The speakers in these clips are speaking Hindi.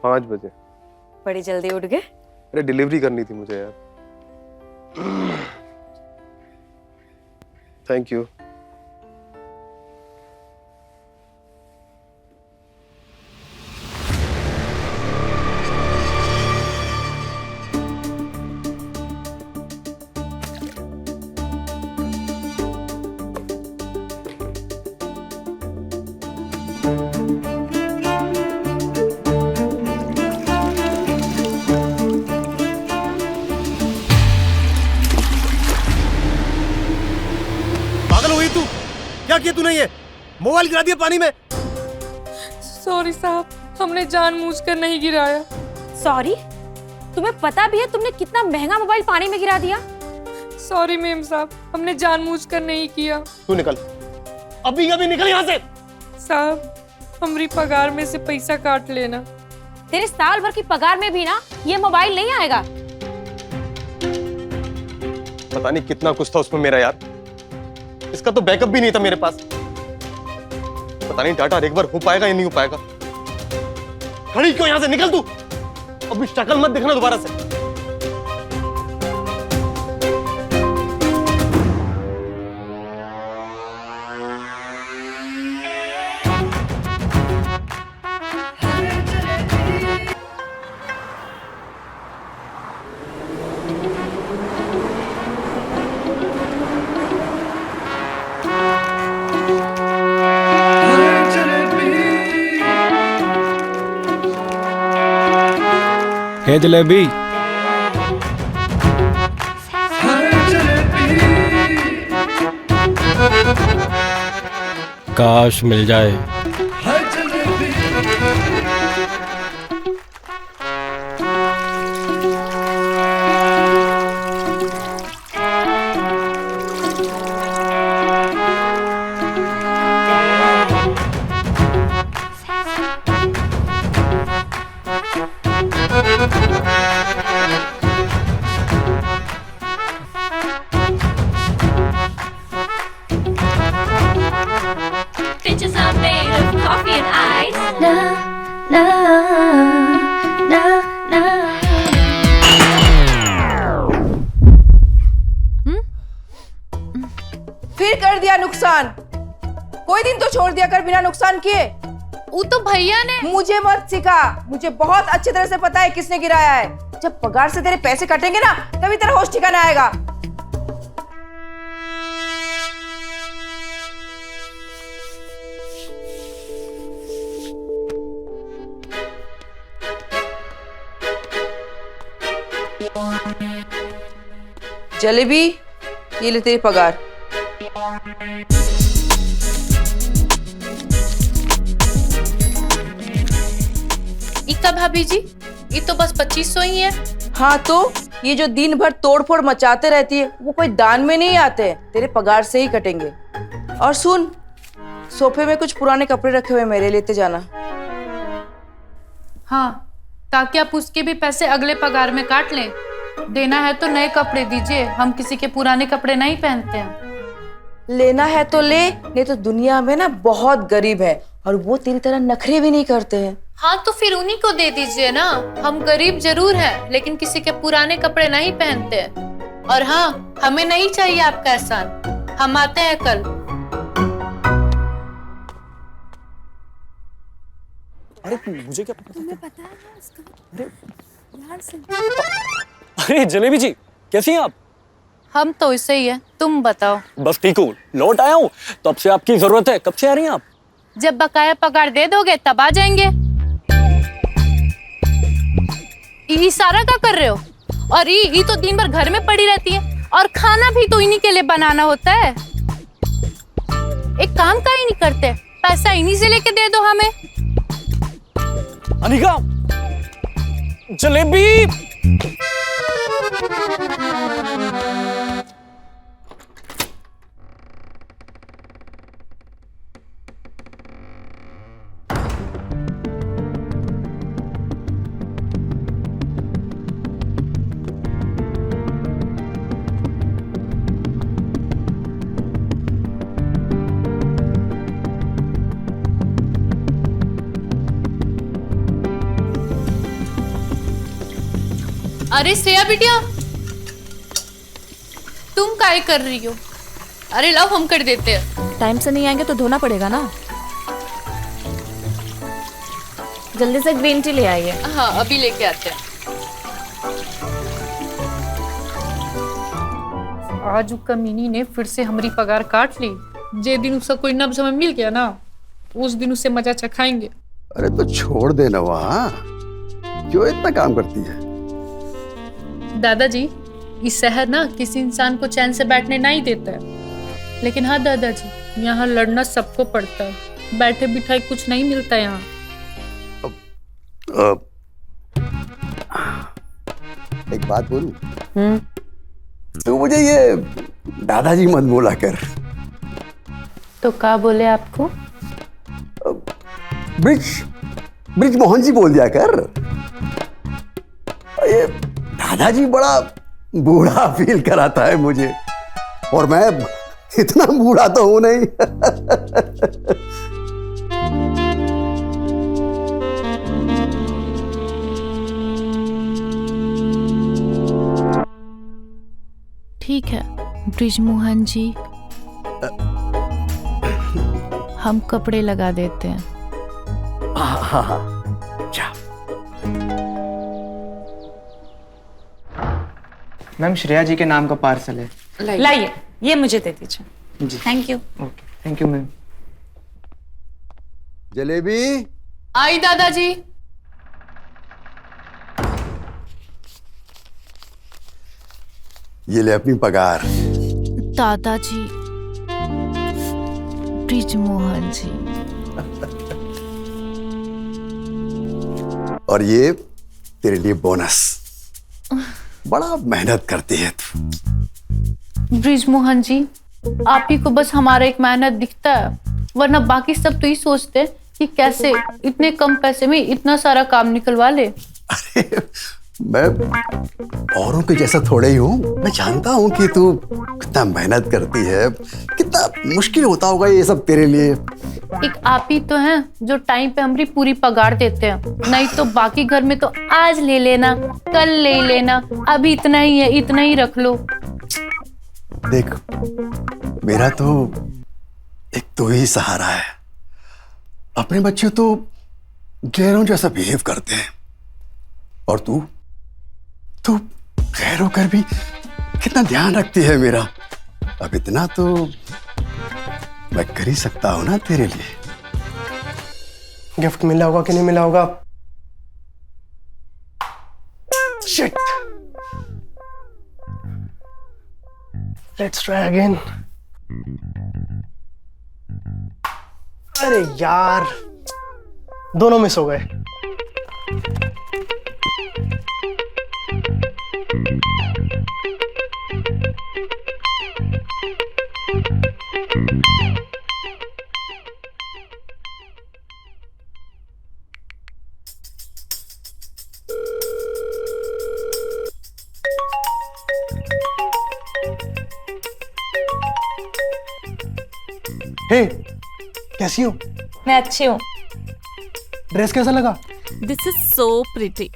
5 बजे। बड़ी जल्दी उठ गए। अरे डिलीवरी करनी थी मुझे यार। Thank you. क्या किया तूने? ये मोबाइल गिरा दिया पानी में। सॉरी साहब, हमने जानबूझकर नहीं गिराया। सॉरी? तुम्हें पता भी है तुमने कितना महंगा मोबाइल पानी में गिरा दिया? सॉरी मेम साहब, हमने जानबूझकर नहीं किया। तू निकल, अभी अभी निकल यहाँ से। साहब, हमारी पगार में से पैसा काट लेना। तेरे साल भर की पगार में भी ना ये मोबाइल नहीं आएगा। पता नहीं कितना कुछ था उसमें मेरा यार, इसका तो बैकअप भी नहीं था मेरे पास। पता नहीं डाटा एक बार हो पाएगा या नहीं हो पाएगा। खड़ी क्यों यहाँ से? निकल तू, अभी शक्ल मत दिखना दोबारा से। है जलेबी। काश मिल जाए। Bitches are made of coffee and ice. Na, na, na, na. फिर कर दिया नुकसान। कोई दिन तो छोड़ दिया कर बिना नुकसान किए। वो तो भैया ने। मुझे मत सिखा, मुझे बहुत अच्छी तरह से पता है किसने गिराया है। जब पगार से तेरे पैसे कटेंगे ना, तभी तेरा होश ठिकाना आएगा। जलेबी, ये ले तेरी पगार। इक्का भाभी जी, ये तो बस 2500 ही है। हाँ तो ये जो दिन भर तोड़फोड़ मचाते रहती है, वो कोई दान में नहीं आते, तेरे पगार से ही कटेंगे। और सुन, सोफे में कुछ पुराने कपड़े रखे हुए मेरे, लेते जाना। हाँ, ताकि आप उसके भी पैसे अगले पगार में काट लें। देना है तो नए कपड़े दीजिए, हम किसी के पुराने कपड़े नहीं पहनते हैं। लेना है तो ले, नहीं तो दुनिया में ना बहुत गरीब है और वो तेरी तरह नखरे भी नहीं करते हैं। हाँ तो फिर उन्हीं को दे दीजिए ना। हम गरीब जरूर हैं, लेकिन किसी के पुराने कपड़े नहीं पहनते। और हाँ, हमें नहीं चाहिए आपका एहसान। हम आते हैं कल। अरे मुझे क्या पता? तुम्हें पता है ना उसका? यार से। अरे जलेबी जी, कैसी हैं आप? हम तो ऐसे ही है, तुम बताओ। बस ठीक हूँ, लौट आया हूँ। तब से आपकी जरूरत है। कब से आ रही हैं आप? जब बकाया पगार दे दोगे तब आ जाएंगे। इशारा क्या कर रहे हो? और ये तो दिन भर घर में पड़ी रहती है, और खाना भी तो इन्हीं के लिए बनाना होता है। एक काम का ही नहीं करते, पैसा इन्हीं से लेके दे दो हमें। अनिका, जलेबी। अरे श्रेया बिटिया, तुम काय कर रही हो? अरे लाओ हम कर देते हैं। टाइम से नहीं आएंगे तो धोना पड़ेगा ना। जल्दी से ग्रीन टी ले आइए। हाँ अभी लेके आते हैं। आज कमीनी ने फिर से हमारी पगार काट ली। जे दिन उसका कोई नब्ज हमें मिल गया ना, उस दिन उससे मजा चखाएंगे। अरे तो छोड़ देना वहाँ, क्यों इतना काम करती है? दादाजी, इस शहर ना किसी इंसान को चैन से बैठने नहीं देता है। लेकिन हाँ दादाजी, यहाँ लड़ना सबको पड़ता है। बैठे बिठाए कुछ नहीं मिलता यहाँ। एक बात बोलूं? तो मुझे ये दादाजी मत बोला कर। तो क्या बोले आपको? ब्रिज मोहन जी बोल दिया कर। ये दादाजी बड़ा बूढ़ा फील कराता है मुझे, और मैं इतना बूढ़ा तो हूं नहीं। ठीक है ब्रिजमोहन जी, हम कपड़े लगा देते हैं। हाँ। मैम श्रेया जी के नाम का पार्सल है। लाइए, ये मुझे दे दीजिए। जी thank you. Okay, thank you ma'am. Jalebi आई दादाजी। ये ले अपनी पगार। दादाजी, ब्रिजमोहन जी। और ये तेरे लिए बोनस। बड़ा मेहनत करती है तू। ब्रिजमोहन जी, आप ही को बस हमारा एक मेहनत दिखता है, वरना बाकी सब तो ये सोचते हैं कि कैसे इतने कम पैसे में इतना सारा काम निकलवा ले। अरे मैं औरों के जैसा थोड़े ही हूँ। मैं जानता हूँ कि तू कितना मेहनत करती है, कितना मुश्किल होता होगा ये सब तेरे लिए। एक आप ही तो हैं जो टाइम पे हमारी पूरी पगार देते हैं, नहीं तो बाकी घर में तो आज ले लेना, कल ले लेना, अभी इतना ही है, इतना ही रख लो। देख, मेरा तो एक तो ही सहारा है। अपने बच्चे तो गैरों जैसा बिहेव करते हैं, और तू गैरों कर भी कितना ध्यान रखती है मेरा। अब इतना तो मैं कर ही सकता हूं ना तेरे लिए। गिफ्ट मिला होगा कि नहीं मिला होगा? Shit, let's try again. अरे यार, दोनों मिस हो गए। हे, कैसी हो? मैं अच्छी हूँ। ड्रेस कैसा लगा? This is so pretty.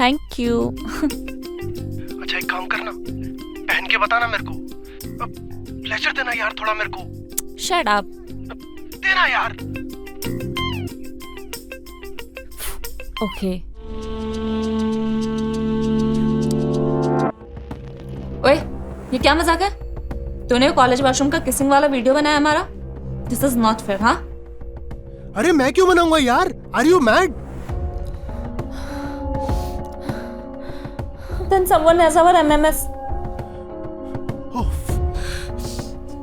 Thank you. अच्छा एक काम करना, पहन के बताना मेरे को। प्लेजर देना यार थोड़ा मेरे को। Shut up. देना यार। ओके। ओए, ये क्या मजाक है? तूने कॉलेज वॉशरूम का किसिंग वाला वीडियो बनाया हमारा? This is not fair. हाँ, अरे मैं क्यों बनाऊंगा यार? Are you mad? then someone has our MMS.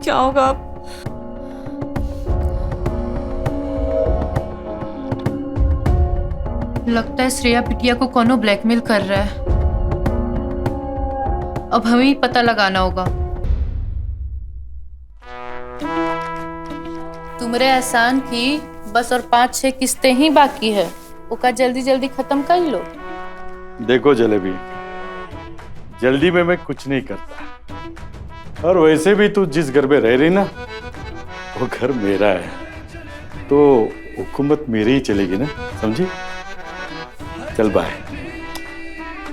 क्या होगा अब? लगता है श्रेया बिटिया को कोनो ब्लैकमेल कर रहा है। अब हमें ही पता लगाना होगा। तुमरे एहसान की बस और 5-6 किस्तें ही बाकी है, उसका जल्दी जल्दी खत्म कर लो। देखो जलेबी, जल्दी में मैं कुछ नहीं करता, और वैसे भी तू जिस घर में रह रही ना, वो घर मेरा है, तो हुकूमत मेरी ही चलेगी ना, समझी? चल बाय।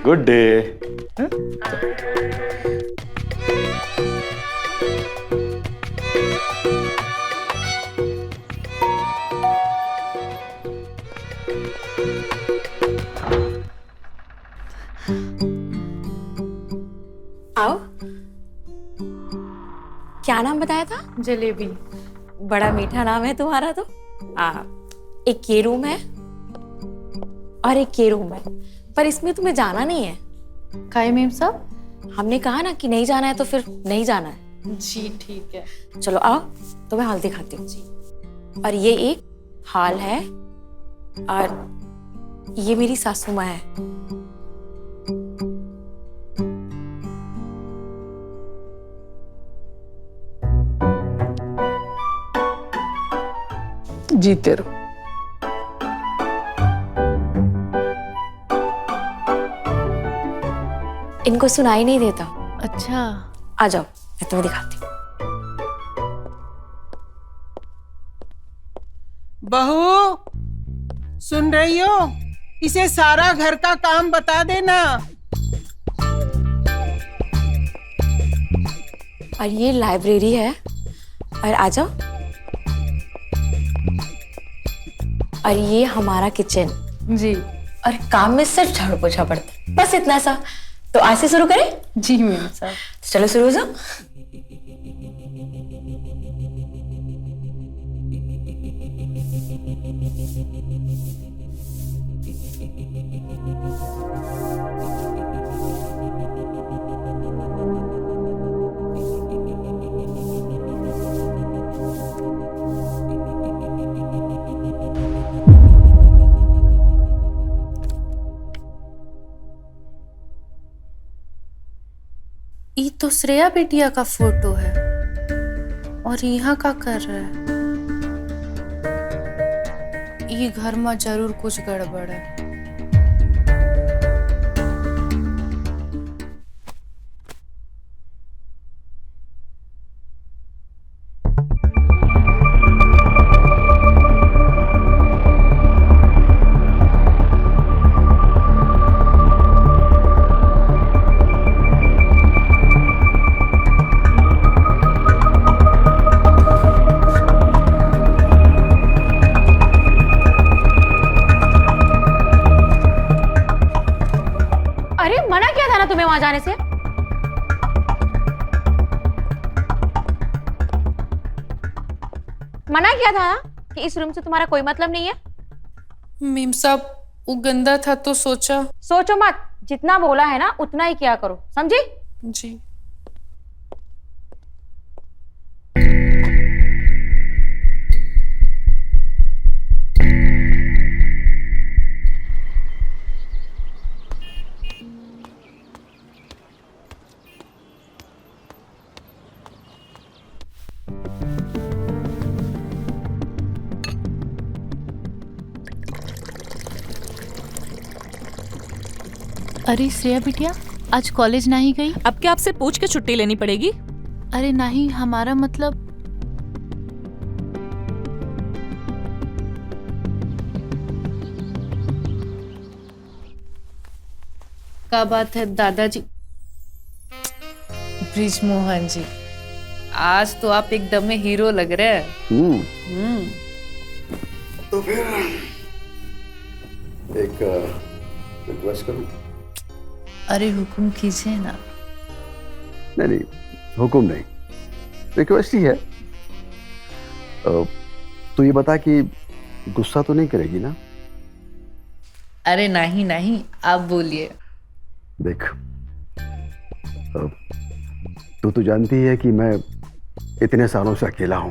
Good day. आओ। क्या नाम बताया था? जलेबी। बड़ा मीठा नाम है तुम्हारा तो। एक ये रूम है और एक ये रूम है, पर इसमें तुम्हें जाना नहीं है। काहे मेम साहब? हमने कहा ना कि नहीं जाना है तो फिर नहीं जाना है। जी ठीक है। चलो आओ, तो मैं हॉल दिखाती हूँ जी। और ये एक हॉल है और ये मेरी सासू माँ है। जीते रहो। इनको सुनाई नहीं देता। अच्छा आ जाओ, मैं तुम्हें दिखाती हूँ। बहू, सुन रही हो? इसे सारा घर का काम बता देना। और ये लाइब्रेरी है। और आ जाओ। और ये हमारा किचन जी। और काम में सिर्फ झाड़ू पोछा पड़ता है, बस इतना सा। तो आज से शुरू करें? जी मेम साहब। चलो शुरू हो जाओ। ये तो श्रेया बिटिया का फोटो है और यहाँ का कर रहा है। ये घर में जरूर कुछ गड़बड़ है। अरे मना किया था ना तुम्हें वहां जाने से। मना किया था ना कि इस रूम से तुम्हारा कोई मतलब नहीं है। मेम साहब वो गंदा था तो सोचा। सोचो मत, जितना बोला है ना उतना ही किया करो, समझी? जी। अरे श्रेया बिटिया आज कॉलेज नहीं गई? अब क्या आपसे पूछ के छुट्टी लेनी पड़ेगी? अरे नहीं, हमारा मतलब क्या बात है दादाजी? ब्रिजमोहन जी, आज तो आप एकदम में हीरो लग रहे हैं। तो फिर एक रिक्वेस्ट करूं? अरे हुक्म कीजिए ना। नहीं नहीं, हुक्म नहीं, रिक्वेस्ट ही है। तो ये बता कि गुस्सा तो नहीं करेगी ना? अरे नहीं नहीं, आप बोलिए। देख, तू तो जानती है कि मैं इतने सालों से अकेला हूं।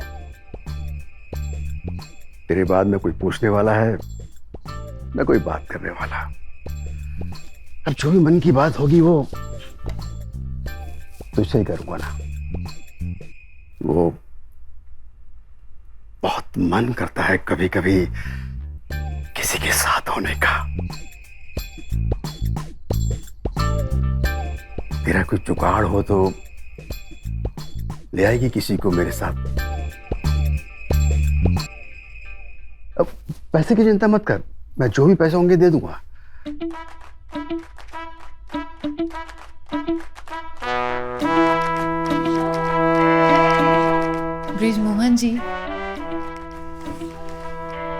तेरे बाद में कोई पूछने वाला है न कोई बात करने वाला। अब जो भी मन की बात होगी वो तुझसे ही करूंगा ना। वो बहुत मन करता है कभी कभी किसी के साथ होने का। तेरा कोई जुगाड़ हो तो ले आएगी किसी को मेरे साथ। अब पैसे की चिंता मत कर, मैं जो भी पैसे होंगे दे दूंगा। बहन जी,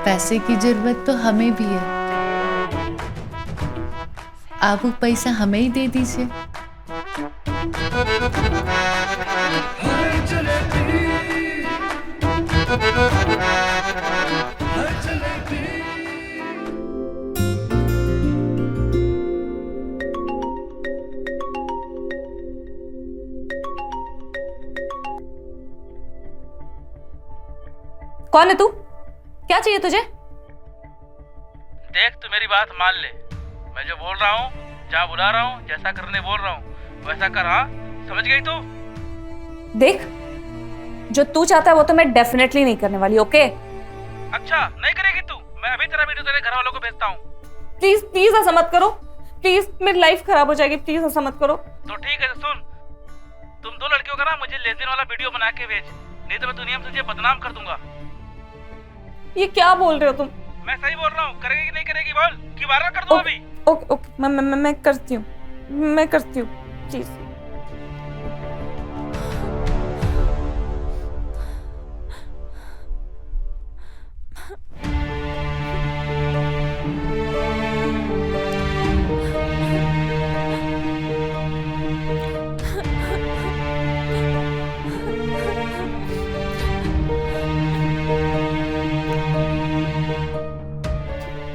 पैसे की जरूरत तो हमें भी है। आप वो पैसा हमें ही दे दीजिए। कौन है तू? क्या चाहिए तुझे? देख, तू मेरी बात मान ले। मैं जो बोल रहा हूँ, जहाँ बुला रहा हूँ, जैसा करने बोल रहा हूँ, वैसा कर। हाँ, समझ गई तू? देख, जो तू चाहता है वो तो मैं डेफिनेटली नहीं करने वाली। ओके? अच्छा, नहीं करेगी तू? मैं अभी तेरा वीडियो तेरे घर वालों को भेजता हूँ। प्लीज प्लीज ऐसा मत करो। प्लीज, मेरी लाइफ खराब हो जाएगी। प्लीज ऐसा मत करो। तो ठीक है, सुन, तुम दो लड़कियों का ना मुझे लेसबियन वाला वीडियो बना के भेज, नहीं तो मैं दुनिया में तुझे बदनाम कर दूंगा। ये क्या बोल रहे हो तुम? मैं सही बोल रहा हूँ। करेगी कि नहीं करेगी बोल, कि वायरल कर दूं अभी? ओके ओके, मैं करती हूँ, मैं करती हूँ, प्लीज।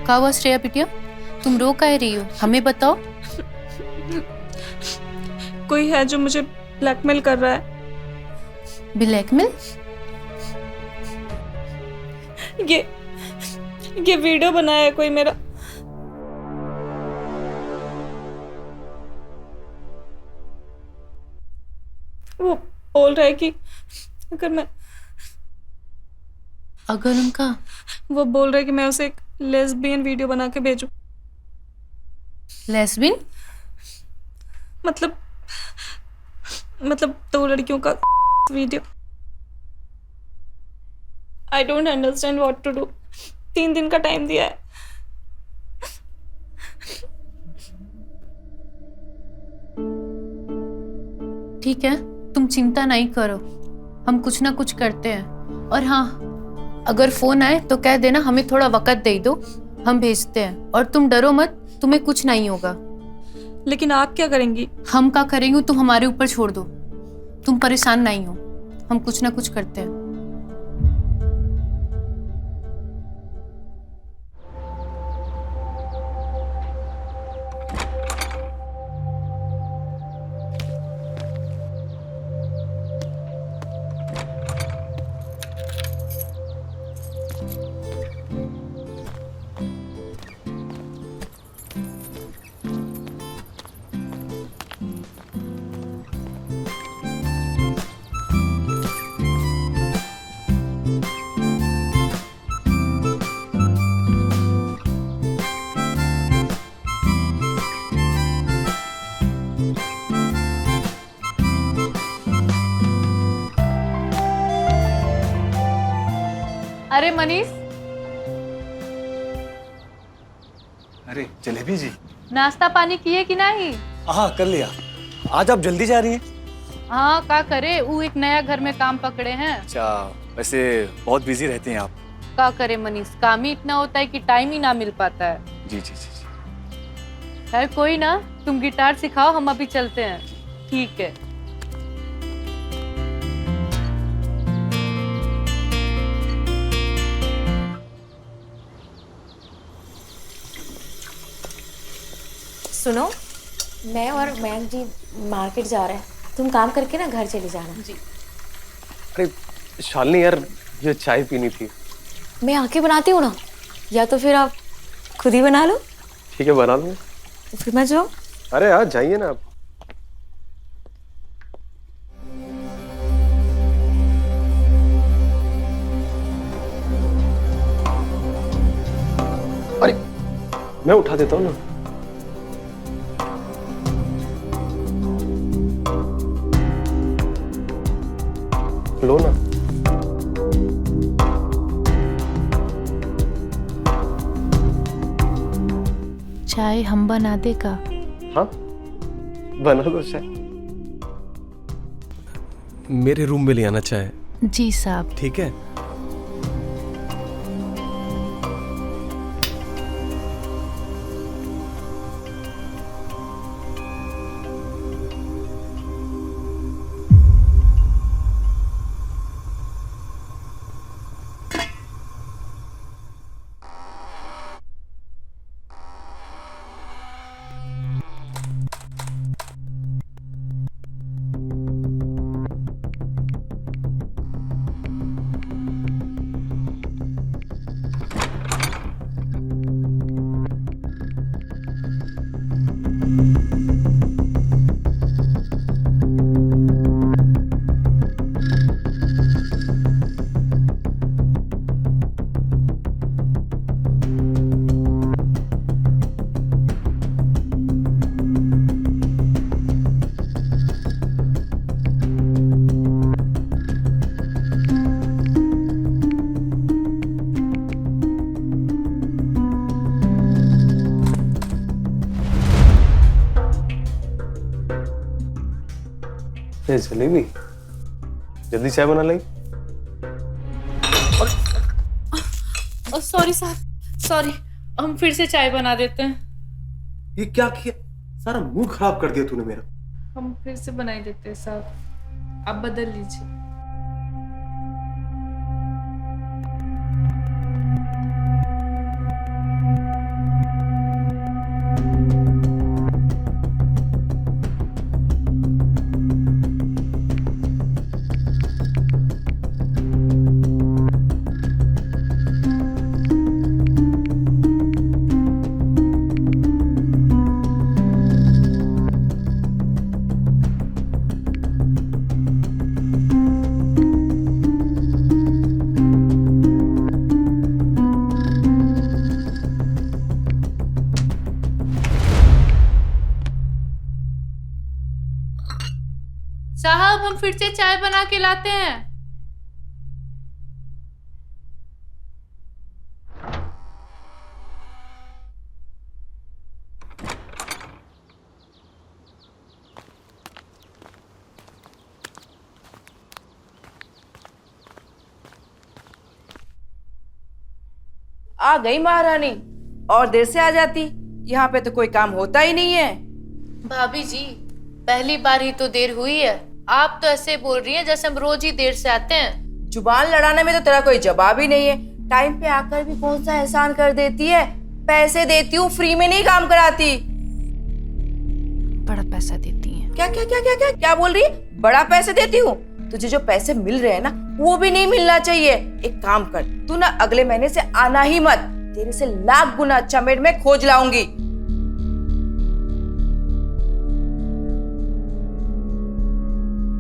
क्या हुआ श्रेया बिटिया, तुम रो कह रही हो? हमें बताओ। कोई है जो मुझे ब्लैकमेल कर रहा है। ब्लैकमेल? ये वीडियो बनाया है कोई मेरा। वो बोल रहा है कि अगर उनका, वो बोल रहा है कि मैं उसे एक लेस्बियन वीडियो बना के भेजूं। लेस्बियन? मतलब दो लड़कियों का video. I don't understand what to do. 3 दिन का टाइम दिया है। ठीक है, तुम चिंता नहीं करो, हम कुछ ना कुछ करते हैं। और हाँ, अगर फोन आए तो कह देना हमें थोड़ा वक्त दे दो, हम भेजते हैं। और तुम डरो मत, तुम्हें कुछ नहीं होगा। लेकिन आप क्या करेंगी? हम क्या करेंगे तुम हमारे ऊपर छोड़ दो, तुम परेशान नहीं हो, हम कुछ ना कुछ करते हैं। अरे मनीष, अरे जलेबी जी, नाश्ता पानी किए कि नहीं? हाँ कर लिया। आज आप जल्दी जा रही हैं? हाँ, क्या करे, वो एक नया घर में काम पकड़े हैं। अच्छा, वैसे बहुत बिजी रहती हैं आप। क्या करे मनीष, काम ही इतना होता है कि टाइम ही ना मिल पाता है। जी जी जी जी। खैर कोई ना, तुम गिटार सिखाओ, हम अभी चलते हैं। ठीक है। सुनो, मैं और मयंक जी मार्केट जा रहे हैं, तुम काम करके ना घर चले जाना। जी। अरे शालिनी यार, ये चाय पीनी थी। मैं आके बनाती हूँ ना, या तो फिर आप खुद ही बना लो। ठीक है, बना लूंगा। तो फिर मैं जाऊँ? अरे यार जाइए ना आप। अरे मैं उठा देता हूँ ना। लो ना। चाय हम बना दे का? हाँ बना दो चाय। मेरे रूम में ले आना चाय, जी साहब। ठीक है। ये जलेबी, जल्दी चाय बना लाई। सॉरी साहब, सॉरी, हम फिर से चाय बना देते हैं। ये क्या किया? सारा मूड खराब कर दिया तूने मेरा। हम फिर से बनाई देते हैं साहब, आप बदल लीजिए। साहब, हम फिर से चाय बना के लाते हैं। आ गई महारानी, और देर से आ जाती। यहाँ पे तो कोई काम होता ही नहीं है। भाभी जी, पहली बार ही तो देर हुई है, आप तो ऐसे बोल रही हैं जैसे हम रोज ही देर से आते हैं। जुबान लड़ाने में तो तेरा कोई जवाब ही नहीं है। टाइम पे आकर भी कौन सा एहसान कर देती है। पैसे देती हूँ, फ्री में नहीं काम कराती। बड़ा पैसा देती हैं। क्या क्या क्या क्या क्या क्या बोल रही है? बड़ा पैसे देती हूँ? तुझे जो पैसे मिल रहे हैं ना, वो भी नहीं मिलना चाहिए। एक काम कर, तू ना अगले महीने से आना ही मत। तेरे से लाख गुना अच्छा मेड मैं खोज लाऊंगी।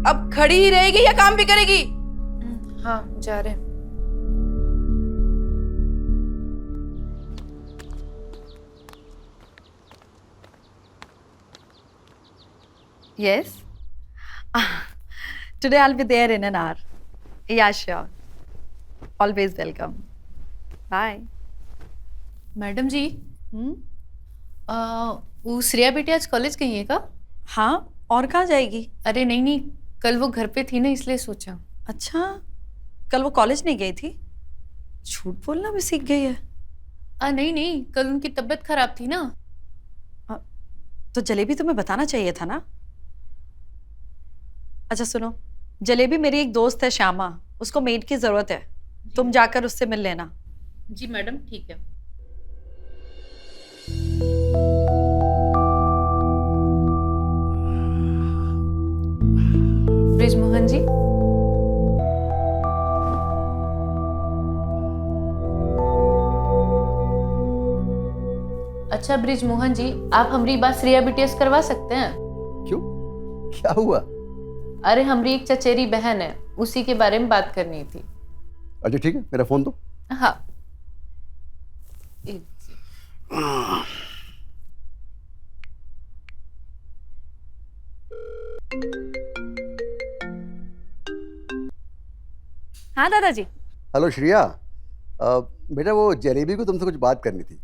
अब खड़ी ही रहेगी या काम भी करेगी? हाँ, जा रहे हैं। Yes. Today I'll be there in an hour. Yeah, sure. Always welcome. Bye. Madam ji, वो श्रेया बेटी आज कॉलेज गई है का? हाँ, और कहाँ जाएगी? अरे नहीं नहीं, कल वो घर पे थी ना, इसलिए सोचा। अच्छा, कल वो कॉलेज नहीं गई थी? झूठ बोलना भी सीख गई है। नहीं नहीं, कल उनकी तबीयत खराब थी ना। तो जलेबी तुम्हें बताना चाहिए था ना। अच्छा सुनो, जलेबी मेरी एक दोस्त है श्यामा, उसको मेड की जरूरत है, तुम जाकर उससे मिल लेना। जी मैडम, ठीक है। ब्रिजमोहन जी, अच्छा ब्रिजमोहन जी, आप हमारी बात श्रेया बीटीएस करवा सकते हैं? क्यों, क्या हुआ? अरे हमारी एक चचेरी बहन है, उसी के बारे में बात करनी थी। अच्छा ठीक है, मेरा फोन दो। हाँ। हाँ दादाजी। हेलो श्रेया, बेटा वो जलेबी को तुमसे कुछ बात करनी थी।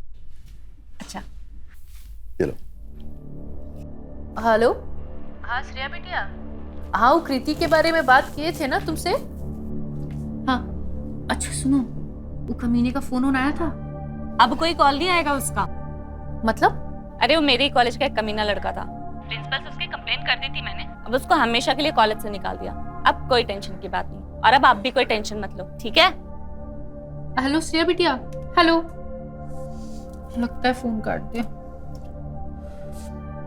अच्छा चलो। हेलो। हाँ श्रेया बेटिया, हाँ वो कृति के बारे में बात किए थे ना तुमसे। अच्छा सुनो, वो कमीने का फोन आया था? अब कोई कॉल नहीं आएगा उसका। मतलब? अरे वो मेरे ही कॉलेज का एक कमीना लड़का था। प्रिंसिपल से उसकी कंप्लेन कर दी थी मैंने, अब उसको हमेशा के लिए कॉलेज से निकाल दिया। अब कोई टेंशन की बात नहीं, और अब आप भी कोई टेंशन मत लो, ठीक है? हेलो श्रेया बिटिया, हेलो। लगता है फोन काट दिया।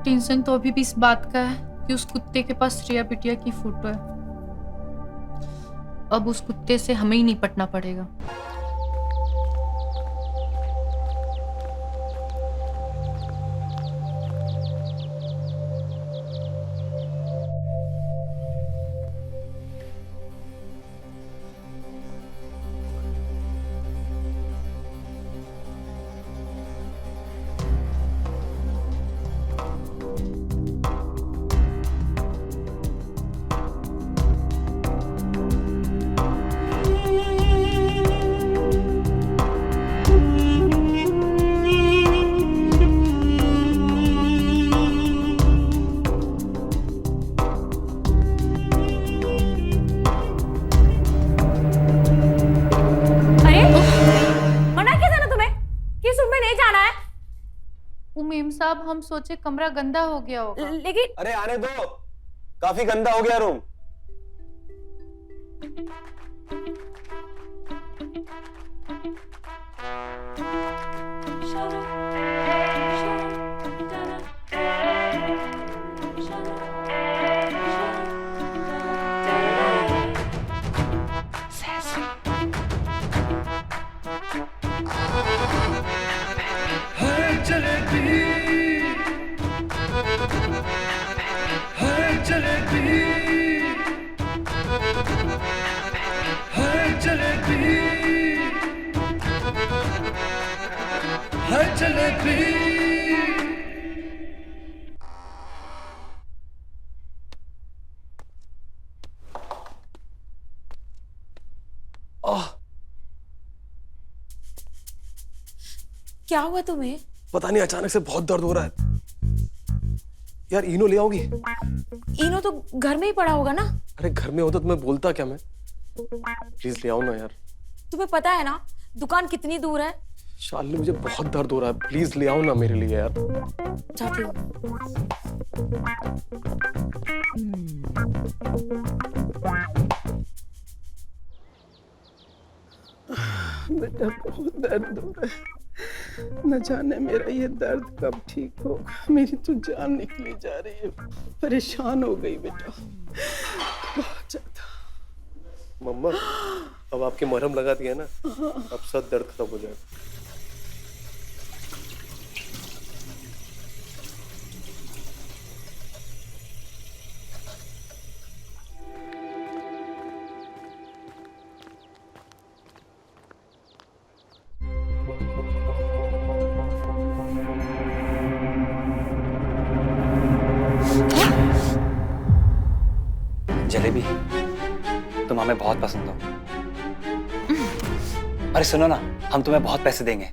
टेंशन तो अभी भी इस बात का है कि उस कुत्ते के पास श्रेया बिटिया की फोटो है। अब उस कुत्ते से हमें ही निपटना पड़ेगा। मेम साहब, हम सोचे कमरा गंदा हो गया होगा। लेकिन अरे आने दो, काफी गंदा हो गया रूम। क्या हुआ तुम्हें? पता नहीं, अचानक से बहुत दर्द हो रहा है यार। इनो ले आओगी? इनो तो घर में ही पड़ा होगा ना। अरे घर में होता तो मैं बोलता क्या? मैं प्लीज ले आओ ना यार। तुम्हें पता है ना दुकान कितनी दूर है? शालिनी, मुझे बहुत दर्द हो रहा है, प्लीज ले आओ ना मेरे लिए यार। जाती हूँ। बेटा बहुत दर्द हो रहा है, न जाने मेरा ये दर्द कब ठीक होगा। मेरी तो जान निकली जा रही है, परेशान हो गई बेटा बहुत ज्यादा। मम्मा, अब आपके मरहम लगा दिया ना, अब सब दर्द खत्म हो जाएगा। जलेबी, तुम हमें बहुत पसंद हो। अरे सुनो ना, हम तुम्हें बहुत पैसे देंगे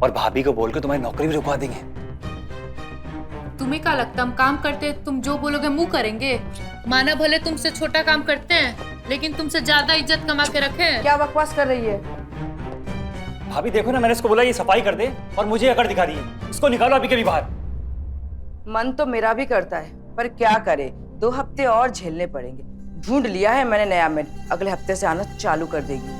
और भाभी को बोल के तुम्हारी नौकरी भी रुकवा देंगे। तुम्हें क्या लगता हम काम करते, तुम जो बोलोगे मुंह करेंगे? माना भले तुमसे छोटा काम करते हैं, लेकिन तुमसे ज्यादा इज्जत कमा के रखे हैं। क्या बकवास कर रही है? भाभी देखो ना, मैंने इसको बोला ये सफाई कर दे और मुझे अकड़ दिखा दी है। इसको निकालो अभी के भी बाहर। मन तो मेरा भी करता है, पर क्या करे, 2 हफ्ते और झेलने पड़ेंगे। ढूंढ लिया है मैंने नया मेड, अगले हफ्ते से आना चालू कर देगी।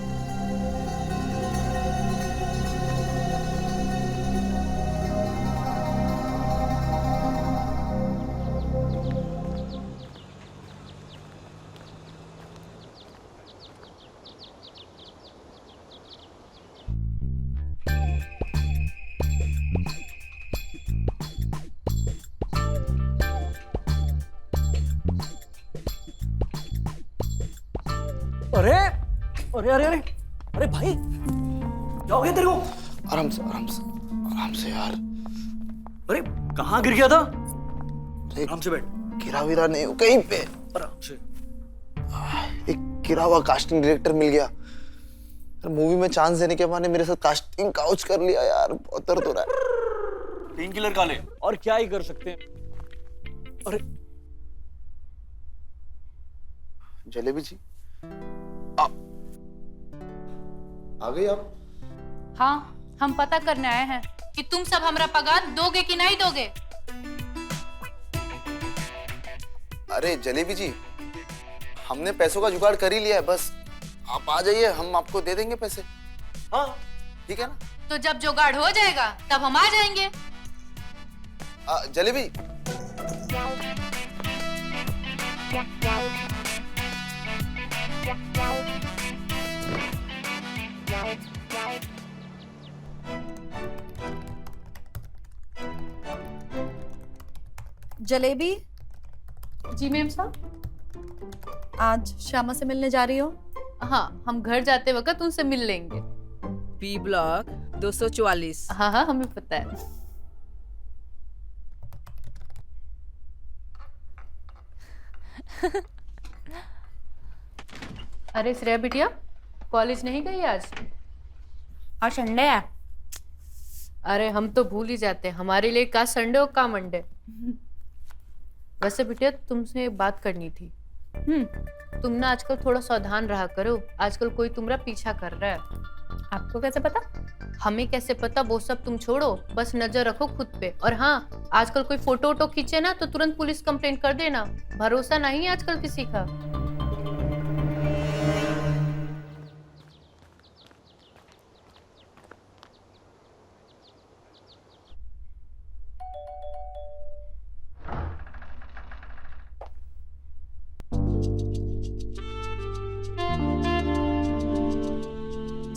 अरे अरे अरे अरे अरे भाई, क्या हो गया तेरे को? आराम से आराम से आराम से यार। अरे कहाँ गिर गया था? आराम से बैठ। गिरा विरा नहीं, कहीं पे आराम से। एक गिरा हुआ कास्टिंग डायरेक्टर मिल गया यार, मूवी में चांस देने के बहाने मेरे साथ कास्टिंग काउच कर लिया यार, बहुत दर्द हो रहा है। पेन किलर खा ले, और क्या ही कर सकते हैं। अरे जलेबी जी, आ गई आप? हाँ, हम पता करने आए हैं कि तुम सब हमरा पगार दोगे कि नहीं दोगे। अरे जलेबी जी, हमने पैसों का जुगाड़ कर ही लिया है, बस आप आ जाइए, हम आपको दे देंगे पैसे। हाँ ठीक है ना? तो जब जुगाड़ हो जाएगा तब हम आ जाएंगे। जलेबी, जलेबी जी मैम साहब। आज श्यामा से मिलने जा रही हो? हाँ, हम घर जाते वक्त उनसे मिल लेंगे। B block 244। हाँ हाँ, हमें पता है। अरे श्रेया बिटिया, कॉलेज नहीं गई आज? और संडे है। अरे हम तो भूल ही जाते, हमारे लिए का संडे और का मंडे। वैसे बिटिया तुमसे एक बात करनी थी। तुम ना आजकल थोड़ा सावधान रहा करो, आजकल कोई तुम्हारा पीछा कर रहा है। आपको कैसे पता? हमें कैसे पता वो सब तुम छोड़ो, बस नजर रखो खुद पे। और हाँ, आजकल कोई फोटो वोटो खींचे ना तो तुरंत पुलिस कंप्लेंट कर देना, भरोसा नहीं है आजकल किसी का।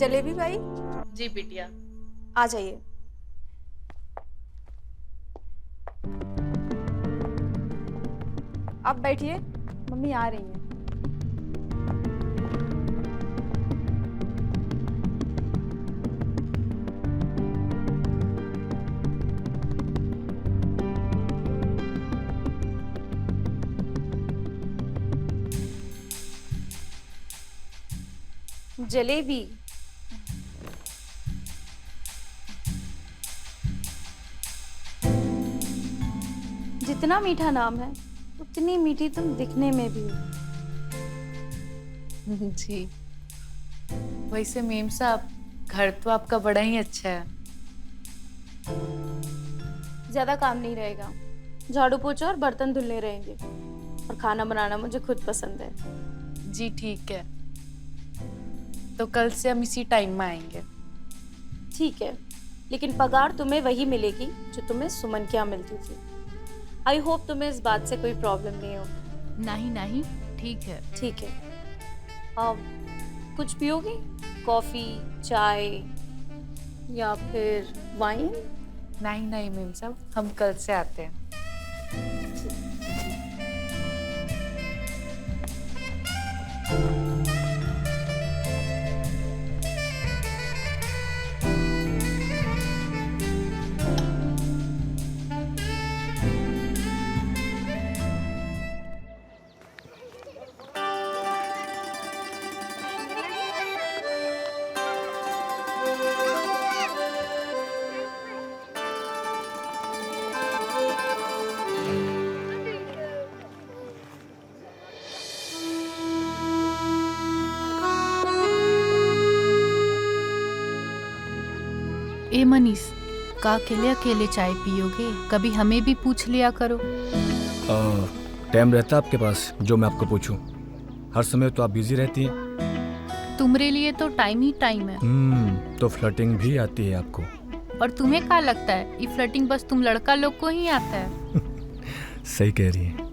जलेबी भाई जी बिटिया, आ जाइए। आप बैठिए, मम्मी आ रही हैं। जलेबी, जितना मीठा नाम है उतनी मीठी तुम दिखने में भी हो। जी वैसे मेम साहब, घर तो आपका बड़ा ही अच्छा है। ज्यादा काम नहीं रहेगा, झाड़ू पोछा और बर्तन धुलने रहेंगे, और खाना बनाना मुझे खुद पसंद है। जी ठीक है, तो कल से हम इसी टाइम में आएंगे। ठीक है, लेकिन पगार तुम्हें वही मिलेगी जो तुम्हें सुमन के यहाँ मिलती थी। आई होप तुम्हें इस बात से कोई प्रॉब्लम नहीं हो। नहीं नहीं, ठीक है। ठीक है। कुछ पियोगी? कॉफी, चाय या फिर वाइन? नहीं नहीं मेम साहब, हम कल से आते हैं। ए मनीष, का अकेले अकेले चाय पियोगे? कभी हमें भी पूछ लिया करो। टाइम रहता है आपके पास जो मैं आपको पूछूं? हर समय तो आप बिजी रहती हैं। तुम्हारे लिए तो टाइम ही टाइम है। तो फ्लर्टिंग भी आती है आपको? और तुम्हें क्या लगता है ये फ्लर्टिंग बस तुम लड़का लोग को ही आता है? सही कह रही है।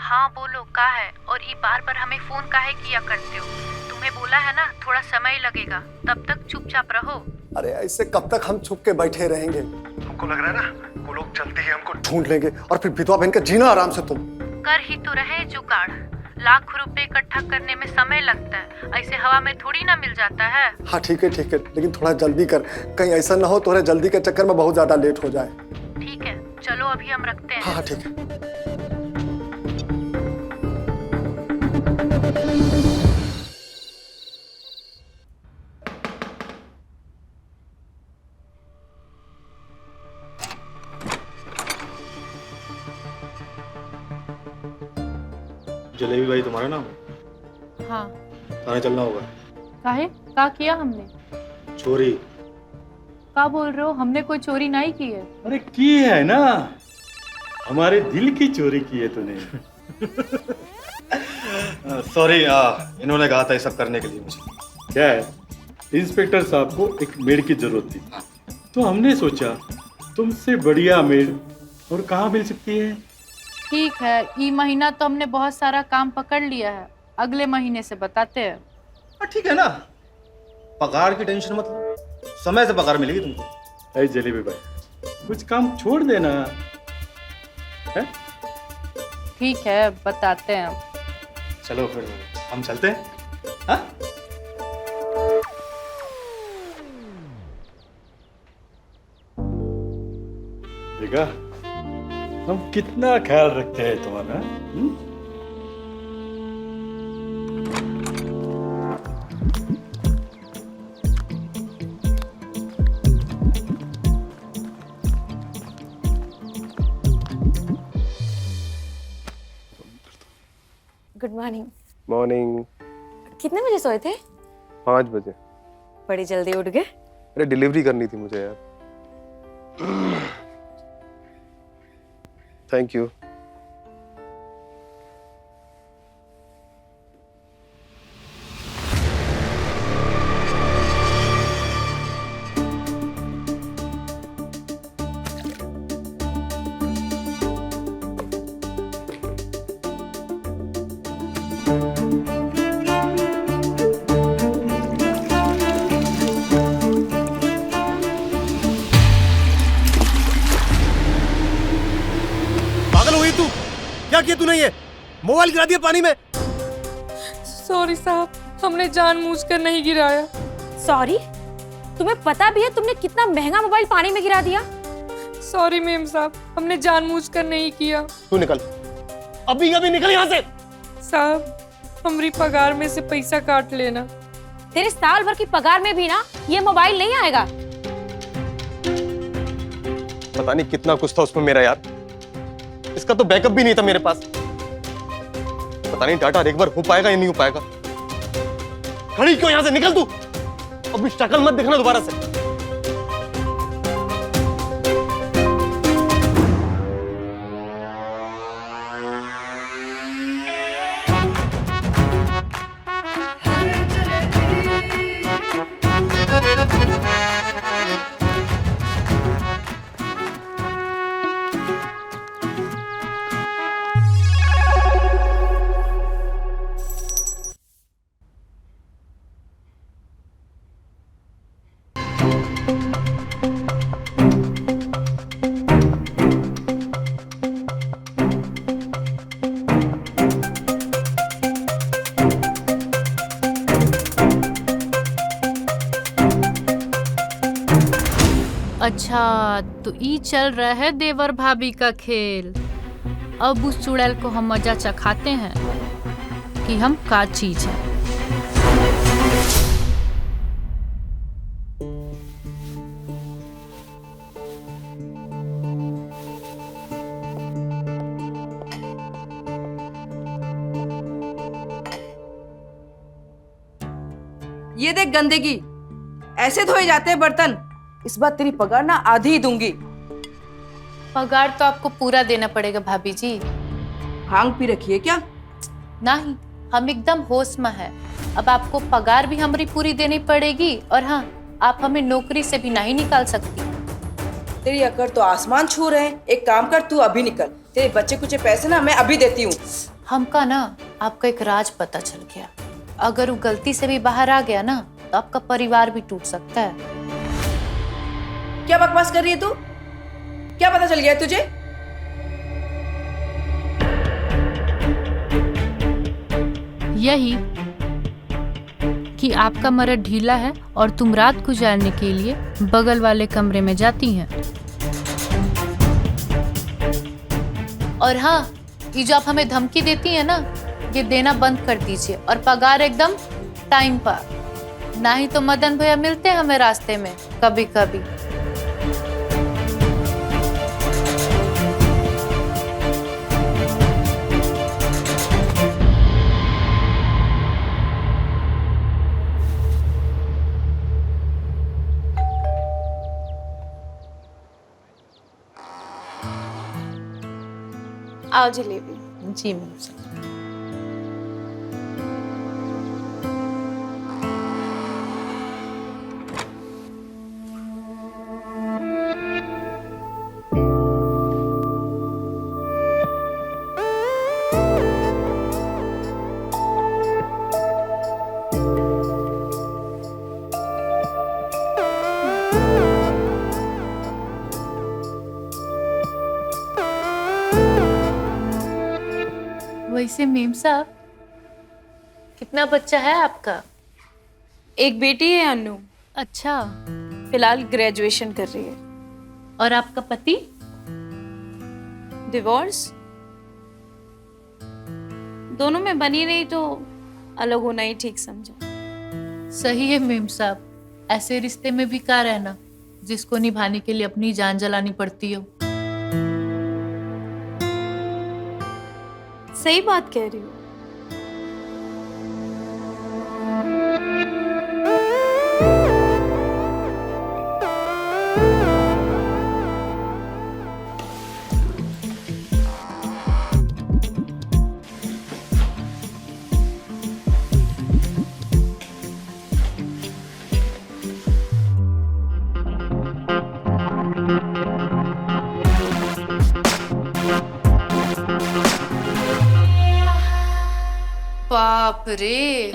हाँ बोलो, का है? और ये बार बार हमें फोन काहे किया करते हो? तुम्हें बोला है ना थोड़ा समय लगेगा, तब तक चुपचाप रहो। अरे ऐसे कब तक हम छुप के बैठे रहेंगे? को लग रहा है ना वो लोग जल्दी ही हमको ढूंढ लेंगे और फिर विधवा बहन का जीना आराम से तुम। कर ही तो रहे जुगाड़। लाख रुपए इकट्ठा करने में समय लगता है, ऐसे हवा में थोड़ी ना मिल जाता है। हाँ ठीक है लेकिन थोड़ा जल्दी कर, कहीं ऐसा ना हो तुम्हारे जल्दी के चक्कर में बहुत ज्यादा लेट हो जाए। ठीक है चलो अभी हम रखते हैं। हाँ ठीक है। जलेबी भाई तुम्हारा नाम? हाँ। थाने चलना होगा। काहे? का किया हमने? चोरी। का बोल रहे हो? हमने कोई चोरी नहीं की है। अरे की है ना, हमारे दिल की चोरी की है तूने। सॉरी, इन्होंने कहा था ये सब करने के लिए मुझे। क्या है, इंस्पेक्टर साहब को एक मेड की जरूरत थी, तो हमने सोचा तुमसे बढ़िया मेड और कहाँ मिल सकती है। ठीक है, ये महीना तो हमने बहुत सारा काम पकड़ लिया है, अगले महीने से बताते हैं। ठीक है ना, पगार की टेंशन मत लो, समय से पगार मिलेगी तुमको। अरे जलेबी भाई कुछ काम छोड़ देना है? ठीक है बताते हैं। चलो फिर हम चलते हैं। हाँ? देखा हम कितना ख्याल रखते हैं तुम्हारा। Good morning. मॉर्निंग। कितने बजे सोए थे? 5 बजे। बड़ी जल्दी उठ गए। अरे डिलीवरी करनी थी मुझे यार। Thank you. क्या किया तूने? ये मोबाइल गिरा दिया पानी में। सॉरी साहब, हमने जानबूझकर नहीं गिराया। सॉरी? तुम्हें पता भी है तुमने कितना महंगा मोबाइल पानी में गिरा दिया? सॉरी मेम साहब, हमने जानबूझकर नहीं किया। तू निकल, अभी अभी निकल यहाँ से। साहब हमारी पगार में से पैसा काट लेना। तेरे साल भर की पगार में भी ना ये मोबाइल नहीं आएगा। पता नहीं कितना कुछ था उसमें मेरा यार, इसका तो बैकअप भी नहीं था मेरे पास। पता नहीं डाटा एक बार हो पाएगा या नहीं हो पाएगा। खड़ी क्यों यहां से? निकल तू, अभी शक्ल मत दिखना दोबारा से। अच्छा तो ई चल रहा है देवर भाभी का खेल। अब उस चुड़ैल को हम मजा चखाते हैं कि हम का चीज है। ये देख गंदगी, ऐसे धोए जाते हैं बर्तन। इस बार तेरी पगार ना आधी ही दूंगी। पगार तो आपको पूरा देना पड़ेगा भाभी जी। भांग पी रखी है क्या? नहीं, हम एकदम होश में है। अब आपको पगार भी हमारी पूरी देनी पड़ेगी और हाँ, आप हमें नौकरी से भी नहीं निकाल सकती। तेरी अकड़ तो आसमान छू रहे हैं। एक काम कर, तू अभी निकल। तेरे बच्चे कुछ पैसे ना मैं अभी देती हूँ। हमका ना आपका एक राज पता चल गया। अगर वो गलती से भी बाहर आ गया ना तो आपका परिवार भी टूट सकता है। क्या बकवास कर रही है तू? क्या पता चल गया तुझे? यही कि आपका मर्द ढीला है और तुम रात गुजारने के लिए बगल वाले कमरे में जाती हैं। और हाँ, ये जो आप हमें धमकी देती हैं ना, ये देना बंद कर दीजिए और पगार एकदम टाइम पर। ना ही तो मदन भैया मिलते हैं हमें रास्ते में कभी कभी। आओ जलेबी। जी मैम। वैसे मेम साहब, कितना बच्चा है आपका? एक बेटी है अनु। अच्छा। फिलहाल ग्रेजुएशन कर रही है। और आपका पति? डिवोर्स। दोनों में बनी नहीं तो अलग होना ही ठीक समझा। सही है मेम साहब, ऐसे रिश्ते में भी क्या रहना जिसको निभाने के लिए अपनी जान जलानी पड़ती हो। सही बात कह रही हो। बाप रे,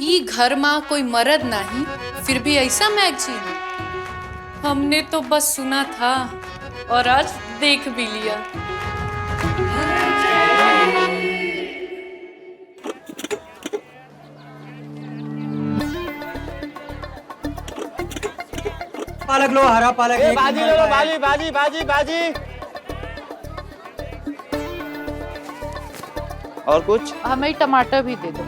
ई घर में कोई मर्द नहीं, फिर भी ऐसा मैगजीन। हमने तो बस सुना था और आज देख भी लिया। पालक लो, हरा पालक। भाजी ले लो, भाजी भाजी भाजी भाजी। और कुछ? हमें टमाटर भी दे दो।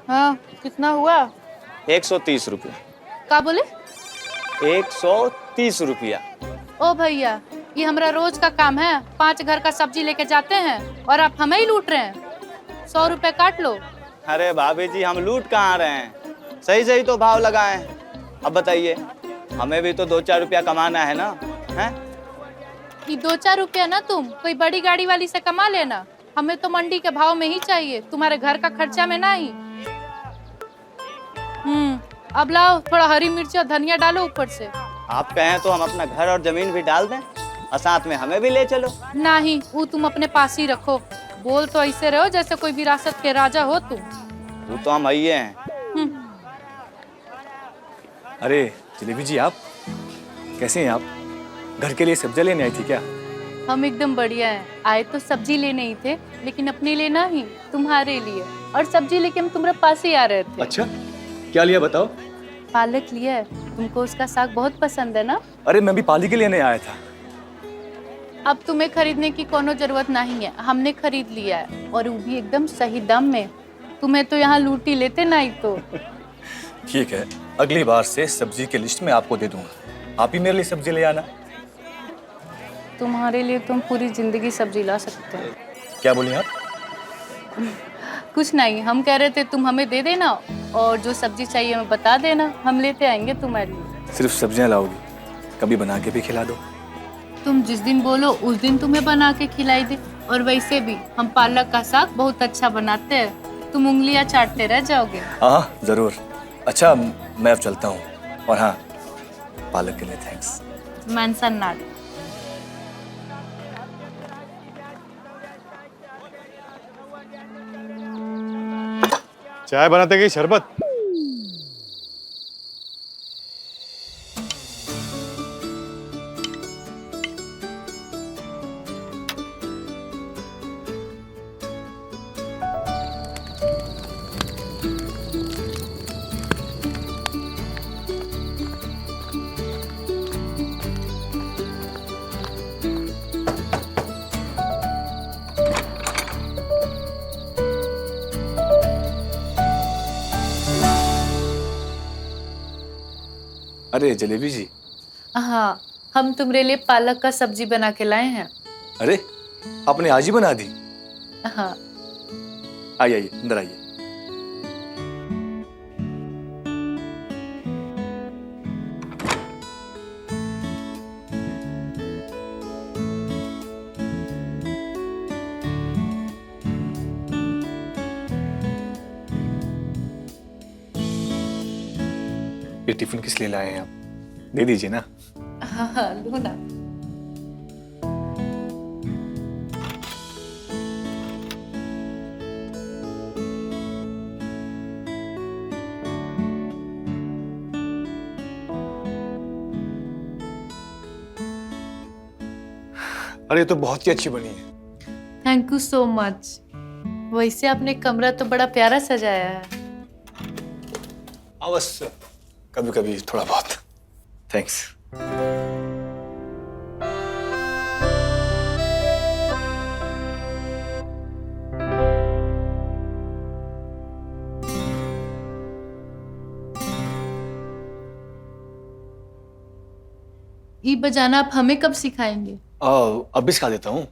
हाँ, कितना हुआ? 130 रुपया। क्या बोले? 130 रुपया। ओ भैया, ये हमारा रोज का काम है। 5 घर का सब्जी लेके जाते हैं और आप हमें ही लूट रहे हैं। 100 रुपए काट लो। अरे भाभी जी, हम लूट कहाँ रहे हैं? सही सही तो भाव लगाए। अब बताइए, हमें भी तो 2-4 रुपया कमाना है ना, हैं? ये 2-4 रुपया ना तुम कोई बड़ी गाड़ी वाली से कमा लेना, हमें तो मंडी के भाव में ही चाहिए, तुम्हारे घर का खर्चा में नहीं। अब लाओ, थोड़ा हरी मिर्च और धनिया डालो ऊपर से। आप कहें तो हम अपना घर और जमीन भी डाल दें और साथ में हमें भी ले चलो। नहीं, वो तुम अपने पास ही रखो। बोल तो ऐसे रहो जैसे कोई विरासत के राजा हो तुम। वो तो हम आइए हैं। अरे जलेबी जी, आप कैसे हैं? आप घर के लिए सब्जी लेने आई थी क्या? हम एकदम बढ़िया हैं। आए तो सब्जी लेने ही थे, लेकिन अपने लिए नहीं, तुम्हारे लिए। और सब्जी लेके हम तुम्हारे पास ही आ रहे थे। अच्छा, क्या लिया बताओ? पालक लिया है, तुमको उसका साग बहुत पसंद है ना? अरे मैं भी पाली के लेने आया था। अब तुम्हें खरीदने की कोनो जरूरत नहीं है, हमने खरीद लिया है और वो भी एकदम सही दाम में। तुम्हें तो यहाँ लूटी लेते नहीं तो। ठीक है, अगली बार से सब्जी की लिस्ट में आपको दे दूंगा। आप ही मेरे लिए सब्जी ले आना। तुम्हारे लिए तुम पूरी जिंदगी सब्जी ला सकते हैं। क्या बोली आप? कुछ नहीं, हम कह रहे थे तुम हमें दे देना और जो सब्जी चाहिए हमें बता देना, हम लेते आएंगे तुम्हारे लिए। सिर्फ सब्जियां लाओगी? कभी बना के भी खिला दो। तुम जिस दिन बोलो उस दिन तुम्हें बना के खिलाई दे। और वैसे भी हम पालक का साग बहुत अच्छा बनाते हैं, तुम उंगलियां चाटते रह जाओगे। हाँ जरूर। अच्छा, मैं अब चलता हूँ। और हाँ, पालक के लिए थैंक्स। Mention not. चाय बनाते गई शरबत। अरे जलेबी जी। हाँ, हम तुम्हारे लिए पालक का सब्जी बना के लाए हैं। अरे आपने आज ही बना दी? हाँ। आइए आइए अंदर आइए। ये टिफिन किस लिए लाए हैं आप? दे दीजिए ना। हाँ हाँ, लो ना। अरे ये तो बहुत ही अच्छी बनी है। Thank you so much. वैसे आपने कमरा तो बड़ा प्यारा सजाया है। हाँ बस कभी कभी थोड़ा बहुत। थैंक्स। ये बजाना आप हमें कब सिखाएंगे? अब भी सिखा देता हूँ।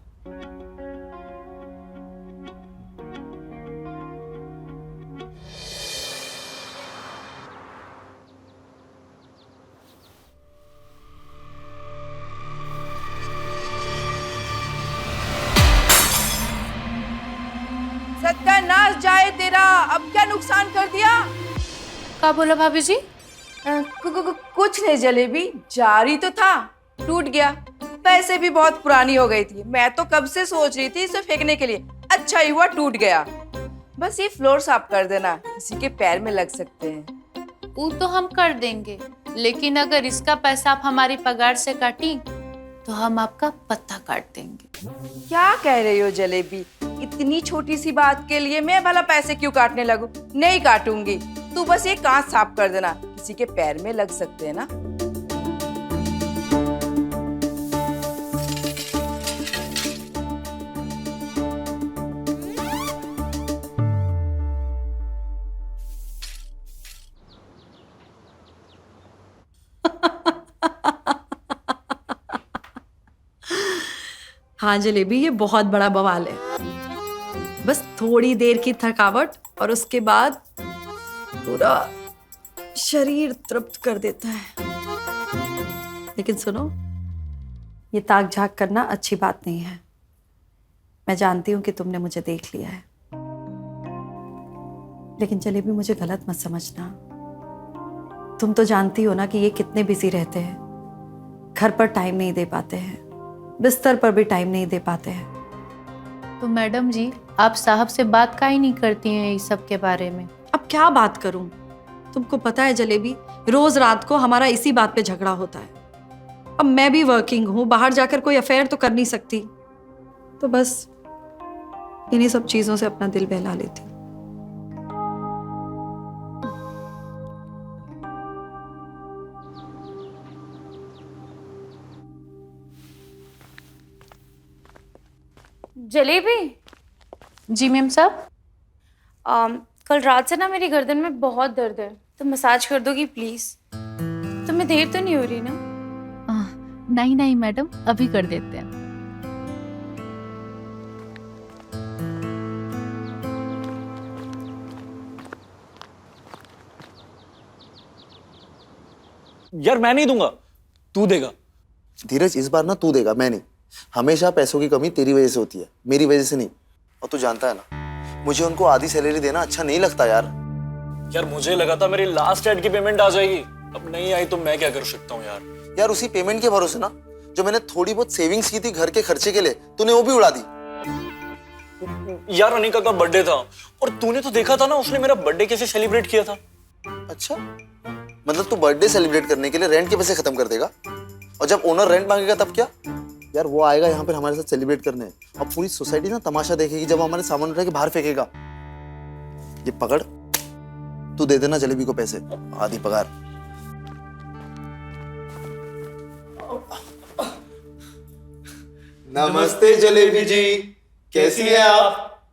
सत्यानाश जाए तेरा, अब क्या नुकसान कर दिया? क्या बोला भाभी जी? कुछ नहीं जलेबी, जारी तो था, टूट गया। पैसे भी बहुत पुरानी हो गई थी, मैं तो कब से सोच रही थी इसे फेंकने के लिए। अच्छा ही हुआ टूट गया। बस ये फ्लोर साफ कर देना, किसी के पैर में लग सकते हैं। वो तो हम कर देंगे, लेकिन अगर इसका पैसा आप हमारी पगार से काटी तो हम आपका पत्ता काट देंगे। क्या कह रही हो जलेबी? इतनी छोटी सी बात के लिए मैं भला पैसे क्यों काटने लगूं? नहीं काटूंगी। तू बस ये कांच साफ कर देना, किसी के पैर में लग सकते हैं ना। हाँ जलेबी, ये बहुत बड़ा बवाल है। बस थोड़ी देर की थकावट और उसके बाद पूरा शरीर तृप्त कर देता है। लेकिन सुनो, ये ताक झाक करना अच्छी बात नहीं है। मैं जानती हूं कि तुमने मुझे देख लिया है, लेकिन जलेबी मुझे गलत मत समझना। तुम तो जानती हो ना कि ये कितने बिजी रहते हैं, घर पर टाइम नहीं दे पाते हैं, बिस्तर पर भी टाइम नहीं दे पाते हैं। तो मैडम जी, आप साहब से बात काहे नहीं करती हैं इस सब के बारे में? अब क्या बात करूं? तुमको पता है जलेबी, रोज रात को हमारा इसी बात पे झगड़ा होता है। अब मैं भी वर्किंग हूं, बाहर जाकर कोई अफेयर तो कर नहीं सकती, तो बस इन्हीं सब चीजों से अपना दिल बहला लेती हूं। जलेबी जी मैम साहब। कल रात से ना मेरी गर्दन में बहुत दर्द है, तो मसाज कर दोगी प्लीज? तुम्हें देर तो नहीं हो रही ना? नहीं नहीं मैडम, अभी कर देते हैं। यार मैं नहीं दूंगा, तू देगा। धीरज, इस बार ना तू देगा, मैं नहीं। हमेशा पैसों की कमी तेरी वजह से होती है, मेरी वजह से नहीं। और तू जानता है ना, मुझे उनको आधी सैलरी देना अच्छा नहीं लगता यार। यार मुझे लगा था मेरी लास्ट एड की पेमेंट आ जाएगी, अब नहीं आई तो मैं क्या कर सकता हूँ यार। यार उसी पेमेंट के भरोसे ना, जो मैंने थोड़ी बहुत सेविंग्स की थी घर के खर्चे के लिए, तूने वो भी उड़ा दी। यार अनिका का बर्थडे था और तूने तो देखा था ना उसने मेरा बर्थडे कैसे सेलिब्रेट किया था। अच्छा, मतलब तू बर्थडे सेलिब्रेट करने के लिए रेंट के पैसे खत्म कर देगा, और जब ओनर रेंट मांगेगा तब क्या? यार वो आएगा यहाँ पर हमारे साथ सेलिब्रेट करने, और पूरी सोसाइटी ना तमाशा देखेगी जब हमारे सामान उठा के बाहर फेंकेगा। ये पकड़, तू दे देना जलेबी को पैसे, आधी पगार। नमस्ते जलेबी जी, कैसी हैं आप?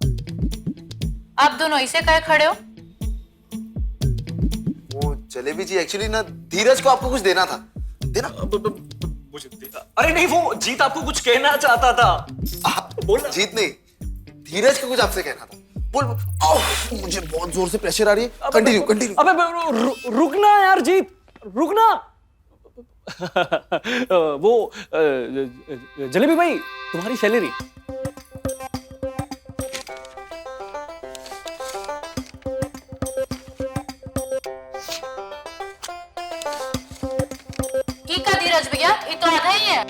आप दोनों इसे काहे खड़े हो? वो जलेबी जी एक्चुअली ना धीरज को आपको कुछ देना था, देना। अरे नहीं, वो जीत आपको कुछ कहना चाहता था। बोल। जीत नहीं, धीरज को कुछ आपसे कहना था। बोल। मुझे बहुत जोर से प्रेशर आ रही है। Continue continue. अबे रुकना यार जीत, रुकना। वो जलेबी भाई, तुम्हारी सैलरी। ठीक है धीरज भैया, ये तो आधा ही है।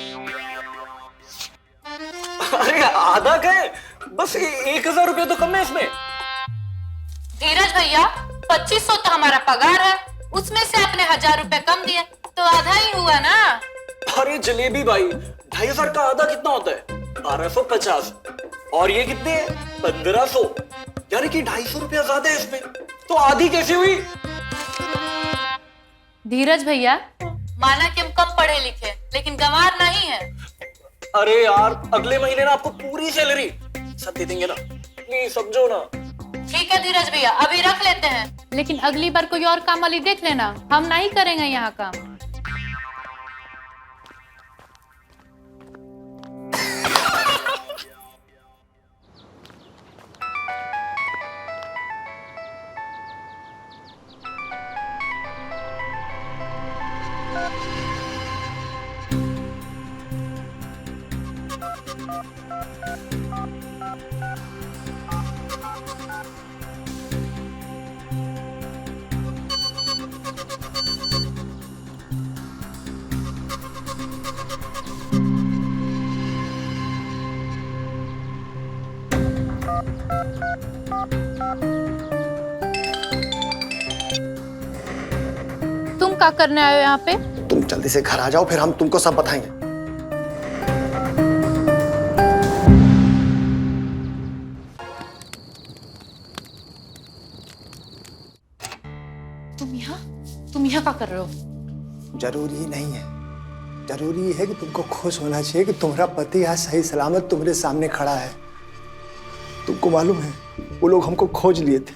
अरे आधा का है, बस 1000 रुपया तो कम है इसमें। धीरज भैया 2500 तो हमारा पगार है, उसमें से आपने 1000 रुपए कम दिए तो आधा ही हुआ ना। अरे जलेबी भाई, 2500 का आधा कितना होता है? 1250। और ये कितने है? 1500। यानी कि 250 रुपया ज्यादा है इसमें, तो आधी कैसे हुई? धीरज भैया, माना कि हम कम पढ़े लिखे लेकिन गंवार नहीं है। अरे यार, अगले महीने ना आपको पूरी सैलरी सब दे देंगे ना, प्लीज समझो ना। ठीक है धीरज भैया, अभी रख लेते हैं, लेकिन अगली बार कोई और काम वाली देख लेना, हम नहीं करेंगे यहाँ काम। तुम क्या करने आए हो यहाँ पे? तुम जल्दी से घर आ जाओ, फिर हम तुमको सब बताएंगे। तुम यहाँ क्या कर रहे हो? जरूरी नहीं है, जरूरी है कि तुमको खुश होना चाहिए कि तुम्हारा पति आज सही सलामत तुम्हारे सामने खड़ा है। तुमको मालूम है वो लोग हमको खोज लिए थे,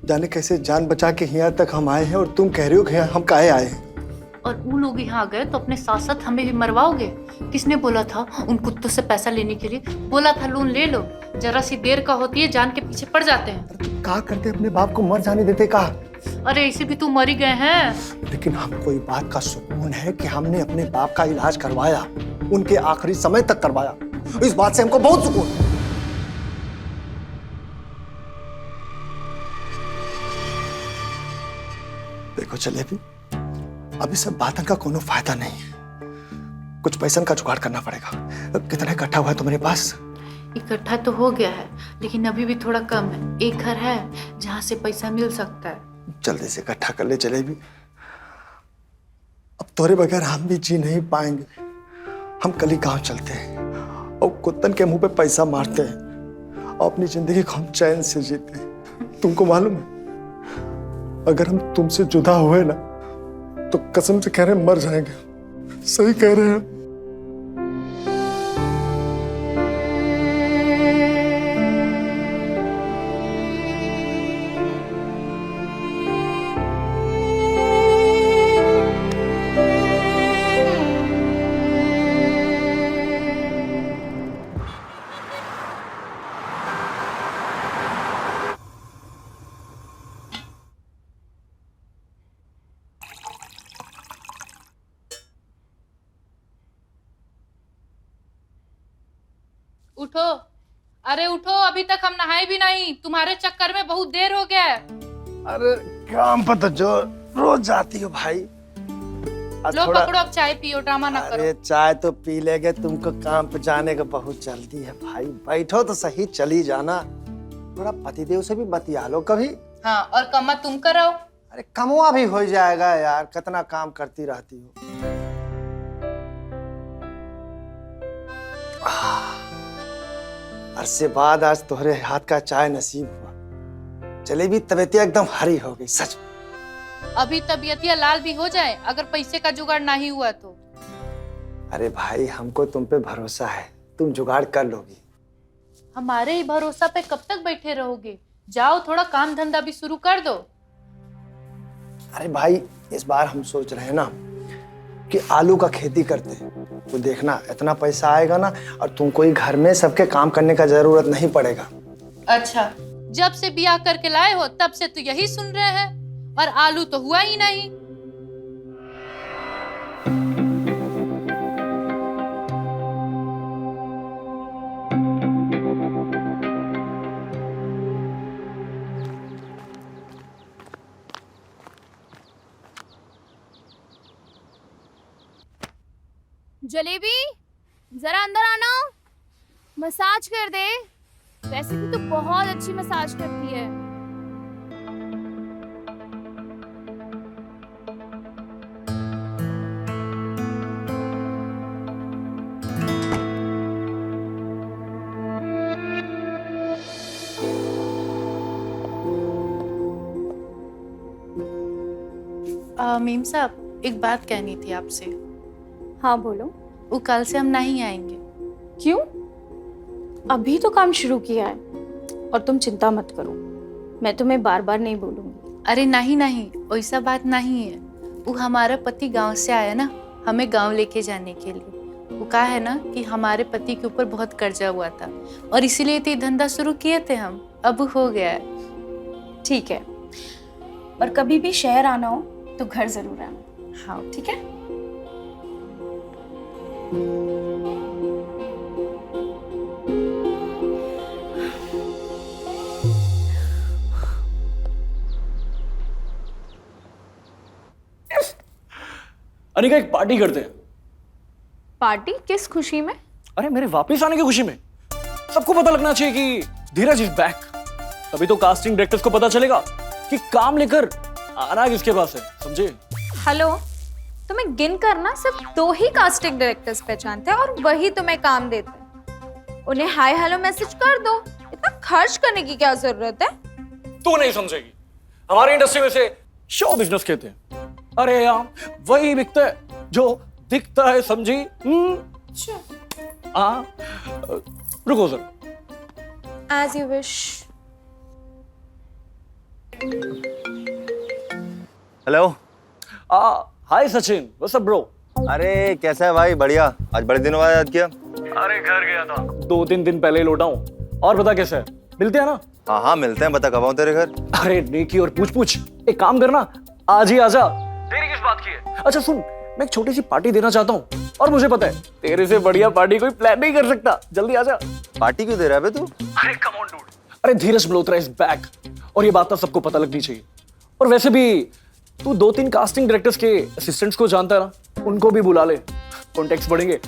जाने कैसे जान बचा के यहाँ तक हम आए हैं, और तुम कह रहे हो कि हम काहे आए हैं। और वो लोग यहाँ गए तो अपने साथ साथ हमें भी मरवाओगे? किसने बोला था उन कुत्तों से पैसा लेने के लिए? बोला था लोन ले लो, जरा सी देर का होती है जान के पीछे पड़ जाते हैं। कहा करते अपने बाप को मर जाने देते कहा। अरे इसे भी तू मर ही गए हैं। लेकिन हमको इस बात का सुकून है कि हमने अपने बाप का इलाज करवाया, उनके आखिरी समय तक करवाया। इस बात से हमको बहुत सुकून है। देखो जलेबी, अभी सब बातों का कोनो फायदा नहीं है, कुछ पैसा का जुगाड़ करना पड़ेगा। कितना इकट्ठा हुआ है तुम्हारे पास? इकट्ठा तो हो गया है, लेकिन अभी भी थोड़ा कम है। एक घर है जहाँ से पैसा मिल सकता है। जल्दी से इकट्ठा कर ले जलेबी, अब तोरे बगैर हम भी जी नहीं पाएंगे। हम कल ही गांव चलते हैं और कुत्तन के मुंह पे पैसा मारते हैं और अपनी जिंदगी को हम चैन से जीते हैं। तुमको मालूम है, अगर हम तुमसे जुदा हुए ना तो कसम से कह रहे हैं मर जाएंगे। सही कह रहे हैं। उठो, अरे उठो, अभी तक हम नहाए भी नहीं। तुम्हारे चक्कर में बहुत देर हो गया है। अरे काम पर तो जो रोज जाती हो भाई। लो पकड़ो, अब चाय पियो, ड्रामा ना करो। अरे चाय तो पी लेंगे, तुमको काम पे जाने का बहुत जल्दी है भाई। बैठो तो सही, चली जाना। थोड़ा पतिदेव से भी बतिया लो कभी। हाँ, और कमा तुम करो। अरे कमवा भी हो जाएगा यार, कितना काम करती रहती हो। अरसे बाद आज तुम्हारे हाथ का चाय नसीब हुआ। जलेबी तबीयतिया एकदम हरी हो गई सच। अभी तबीयतिया लाल भी हो जाए अगर पैसे का जुगाड़ नहीं हुआ तो। अरे भाई, हमको तुम पे भरोसा है, तुम जुगाड़ कर लोगी। हमारे ही भरोसा पे कब तक बैठे रहोगे? जाओ, थोड़ा काम धंधा भी शुरू कर दो। अरे भाई इस बार हम सोच रहे हैं ना कि आलू का खेती करते हैं। तो देखना इतना पैसा आएगा ना और तुमको ही घर में सबके काम करने का जरूरत नहीं पड़ेगा। अच्छा, जब से बियाह करके लाए हो तब से तो यही सुन रहे हैं और आलू तो हुआ ही नहीं। जलेबी जरा अंदर आना, मसाज कर दे। वैसे भी तो बहुत अच्छी मसाज करती है। मीम साहब, एक बात कहनी थी आपसे। हाँ बोलो। वो कल से हम नहीं आएंगे। क्यों? अभी तो काम शुरू किया है और तुम चिंता मत करो, मैं तुम्हें बार बार नहीं बोलूंगी। अरे नहीं नहीं, वैसा बात नहीं है। वो हमारा पति गांव से आया ना, हमें गांव लेके जाने के लिए। वो कहा है ना कि हमारे पति के ऊपर बहुत कर्जा हुआ था और इसीलिए तो ये धंधा शुरू किए थे हम। अब हो गया है। ठीक है, पर कभी भी शहर आना हो तो घर जरूर आना। हाँ ठीक है। अनिका, एक पार्टी करते हैं। पार्टी? किस खुशी में? अरे मेरे वापस आने की खुशी में। सबको पता लगना चाहिए कि धीरज इज बैक। तभी तो कास्टिंग डायरेक्टर्स को पता चलेगा कि काम लेकर आना किसके पास है, समझे? हेलो, तुम्हें गिन करना सिर्फ 2 ही कास्टिंग डायरेक्टर्स पहचानते हैं और वही तुम्हें काम देते हैं। उन्हें हाय हेलो मैसेज कर दो, इतना खर्च करने की क्या जरूरत है? तू नहीं समझेगी, हमारी इंडस्ट्री में से शो बिजनेस कहते हैं। अरे यार, वही बिकता है जो दिखता है, समझी? रुको sir. As you wish. Hello. Hi Sachin, what's up bro? अरे कैसा है भाई? बढ़िया। आज बड़े दिनों बाद याद किया। अरे घर गया था, 2-3 दिन पहले ही लौटा हूँ। और बता कैसा है? मिलते हैं ना? हाँ हाँ मिलते हैं। बता कब आऊं तेरे घर? अरे नेकी और पूछ एक काम करना, आज ही आजा। देरी किस बात की है? अच्छा सुन, मैं एक छोटी सी पार्टी देना चाहता हूँ और मुझे पता है तेरे से बढ़िया पार्टी कोई प्लान नहीं कर सकता। जल्दी आजा। पार्टी क्यों दे रहा है बे तू? अरे कम ऑन डूड। अरे धीरज मल्होत्रा इज बैक और ये बात तो सबको पता लगनी चाहिए। और वैसे भी तू 2-3 कास्टिंग डायरेक्टर्स के असिस्टेंट्स को जानता है ना, उनको भी बुला ले, कॉन्टेक्ट्स बढ़ेंगे।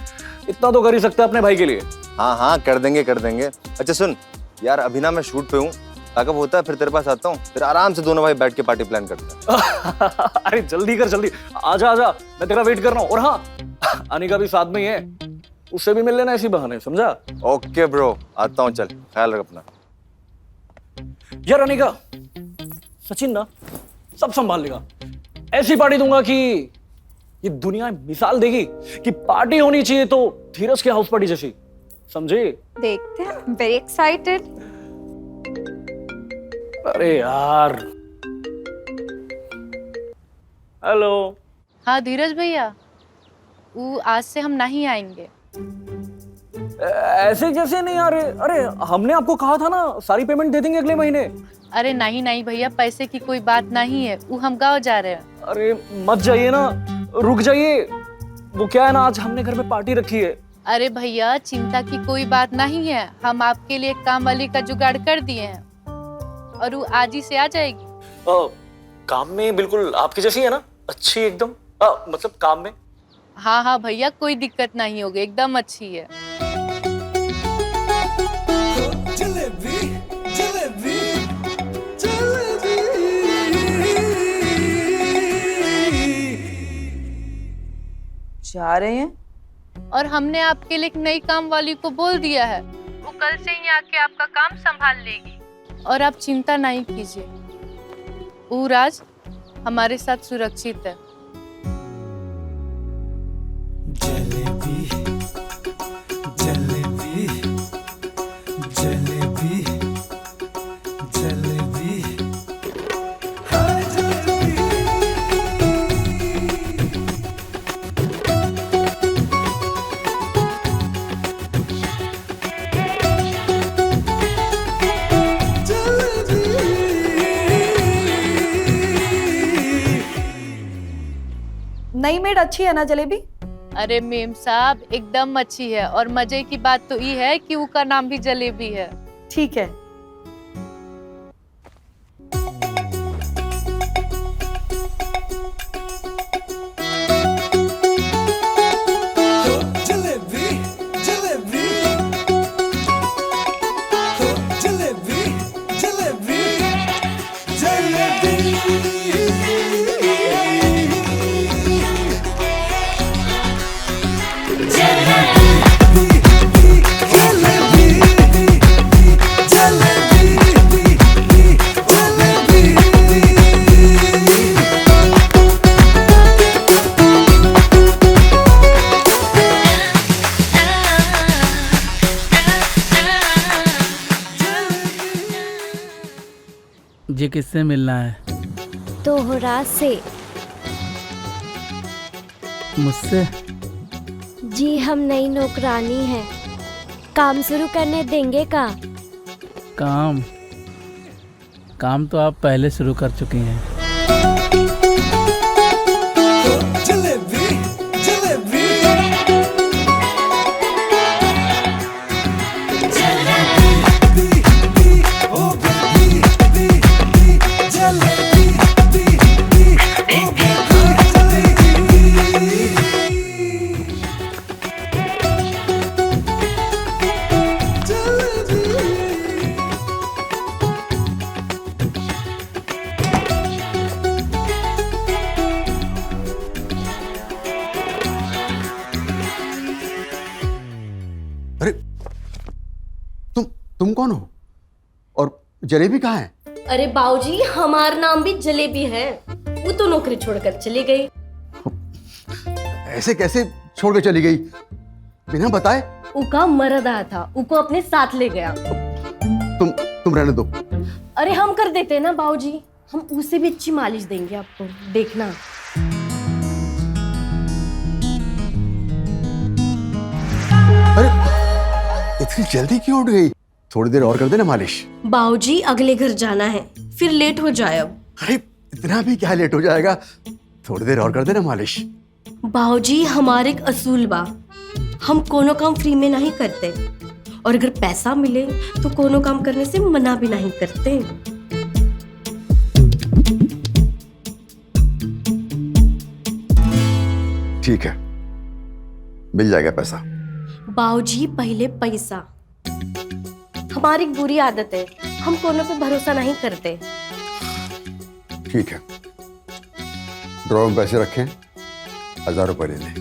इतना तो कर ही सकता है अपने भाई के लिए। हाँ हाँ कर देंगे। अच्छा सुन यार, अभी ना मैं शूट पे हूँ, ताकब होता है फिर तेरे पास आता हूँ, फिर आराम से दोनों भाई बैठ के पार्टी प्लान करते हैं। अरे जल्दी कर, जल्दी आजा, मैं तेरा वेट कर रहा हूँ। और हाँ, अनिका भी साथ में ही है, उससे भी मिल लेना इसी बहाने, समझा? ओके ब्रो, आता हूँ। चल ख्याल रख अपना। यार अनिका, सचिन ना सब संभाल लेगा। ऐसी पार्टी दूंगा कि ये दुनिया मिसाल देगी कि पार्टी होनी चाहिए तो धीरज के हाउस पार्टी जैसी, समझे? देखते हैं, वेरी एक्साइटेड। अरे यार। हेलो। हाँ धीरज भैया, वो आज से हम नहीं आएंगे। ऐसे जैसे नहीं आ रहे? अरे हमने आपको कहा था ना, सारी पेमेंट दे देंगे अगले महीने। अरे नहीं भैया, पैसे की कोई बात नहीं है, वो हम गाँव जा रहे हैं। अरे मत जाइए ना, रुक जाइए। वो क्या है ना, आज हमने घर में पार्टी रखी है। अरे भैया चिंता की कोई बात नहीं है, हम आपके लिए काम वाली का जुगाड़ कर दिए हैं और वो आज ही से आ जाएगी। काम में बिल्कुल आपकी जैसी है ना, अच्छी एकदम। मतलब काम में? हाँ भैया, कोई दिक्कत नहीं होगी, एकदम अच्छी है। जलेबी जलेबी जा रहे हैं और हमने आपके लिए एक नई काम वाली को बोल दिया है, वो कल से ही आके आपका काम संभाल लेगी और आप चिंता नहीं कीजिए, वो राज हमारे साथ सुरक्षित है। जलेबी जलेबी जलेबी जलेबी हाय जलेबी नई मेड अच्छी है ना जलेबी? अरे मेम साहब एकदम अच्छी है, और मजे की बात तो ये है कि उसका नाम भी जलेबी है। ठीक है। जलेबी जलेबी जलेबी जलेबी जी किससे मिलना है? तोहरा से। मुझसे? जी हम नई नौकरानी हैं, काम शुरू करने देंगे का? काम? काम तो आप पहले शुरू कर चुकी हैं। जलेबी जलेबी अरे तुम कौन हो और जलेबी कहाँ है? अरे बाऊजी हमारा नाम भी जलेबी है, वो तो नौकरी छोड़कर चली गई। ऐसे कैसे छोड़ के चली गई बिना बताए? उका मरद आया था, उको अपने साथ ले गया। तुम रहने दो। अरे हम कर देते हैं ना बाऊजी, हम उसे भी अच्छी मालिश देंगे आपको, देखना। अरे इतनी जल्दी क्यों उठ गई? थोड़ी देर और कर देना मालिश। बाऊजी अगले घर जाना है, फिर लेट हो जाए अब। अरे इतना भी क्या लेट हो जाएगा, थोड़ी देर और कर देना मालिश। बाऊजी हमारे एक असूल बा, हम कोनो काम फ्री में नहीं करते, और अगर पैसा मिले तो कोनो काम करने से मना भी नहीं करते। ठीक है, मिल जाएगा पैसा। बाऊजी पहले पैसा, हमारी बुरी आदत है, हम कोनो पे भरोसा नहीं करते। ठीक है, ड्रॉ में पैसे रखें, 1000 रुपए ले लें।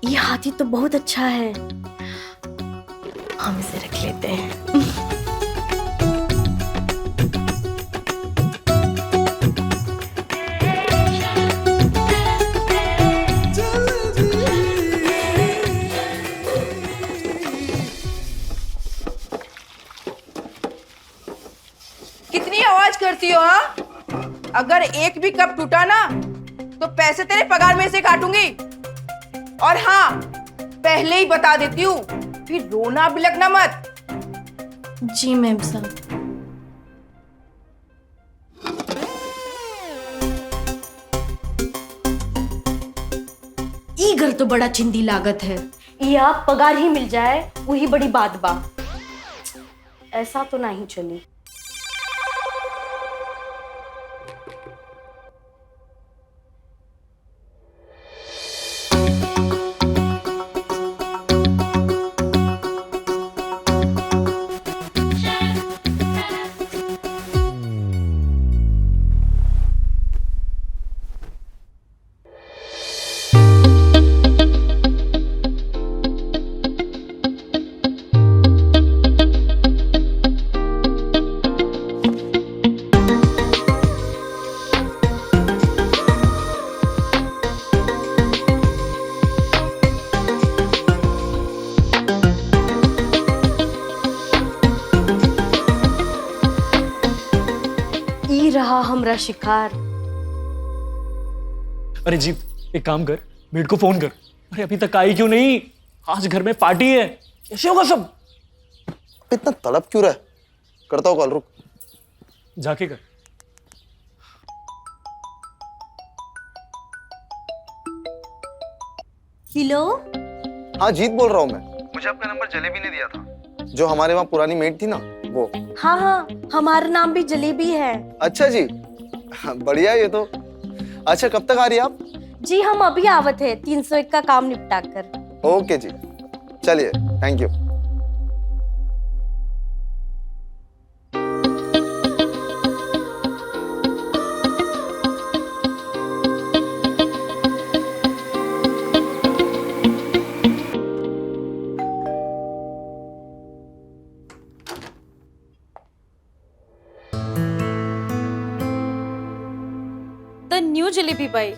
ये हाथी तो बहुत अच्छा है, हम इसे रख लेते हैं। कितनी आवाज करती हो? हाँ, अगर एक भी कप टूटा ना तो पैसे तेरे पगार में से काटूंगी। और हाँ, पहले ही बता देती हूँ, फिर रोना बिलखना मत। जी मैम साहब। ई घर तो बड़ा चिंदी लागत है, या पगार ही मिल जाए वही बड़ी बात बा। ऐसा तो नहीं चली। रहा हमरा शिकार। अरे जी एक काम कर, मेड को फोन कर। अरे अभी तक आई क्यों नहीं? आज घर में पार्टी है, कैसे होगा सब? इतना तड़प क्यों रहा है? करता हूँ कॉल, रुक। जाके कर। हेलो। हाँ जीत बोल रहा हूँ मैं। मुझे आपका नंबर जलेबी ने दिया था। जो हमारे वहाँ पुरानी मेट थी ना, वो। हाँ हाँ, हमारा नाम भी जलेबी है। अच्छा जी, हाँ, बढ़िया ये तो। अच्छा कब तक आ रही है आप? जी हम अभी आवत है 301 का काम निपटा कर। ओके जी, चलिए, thank you. New jalebi by,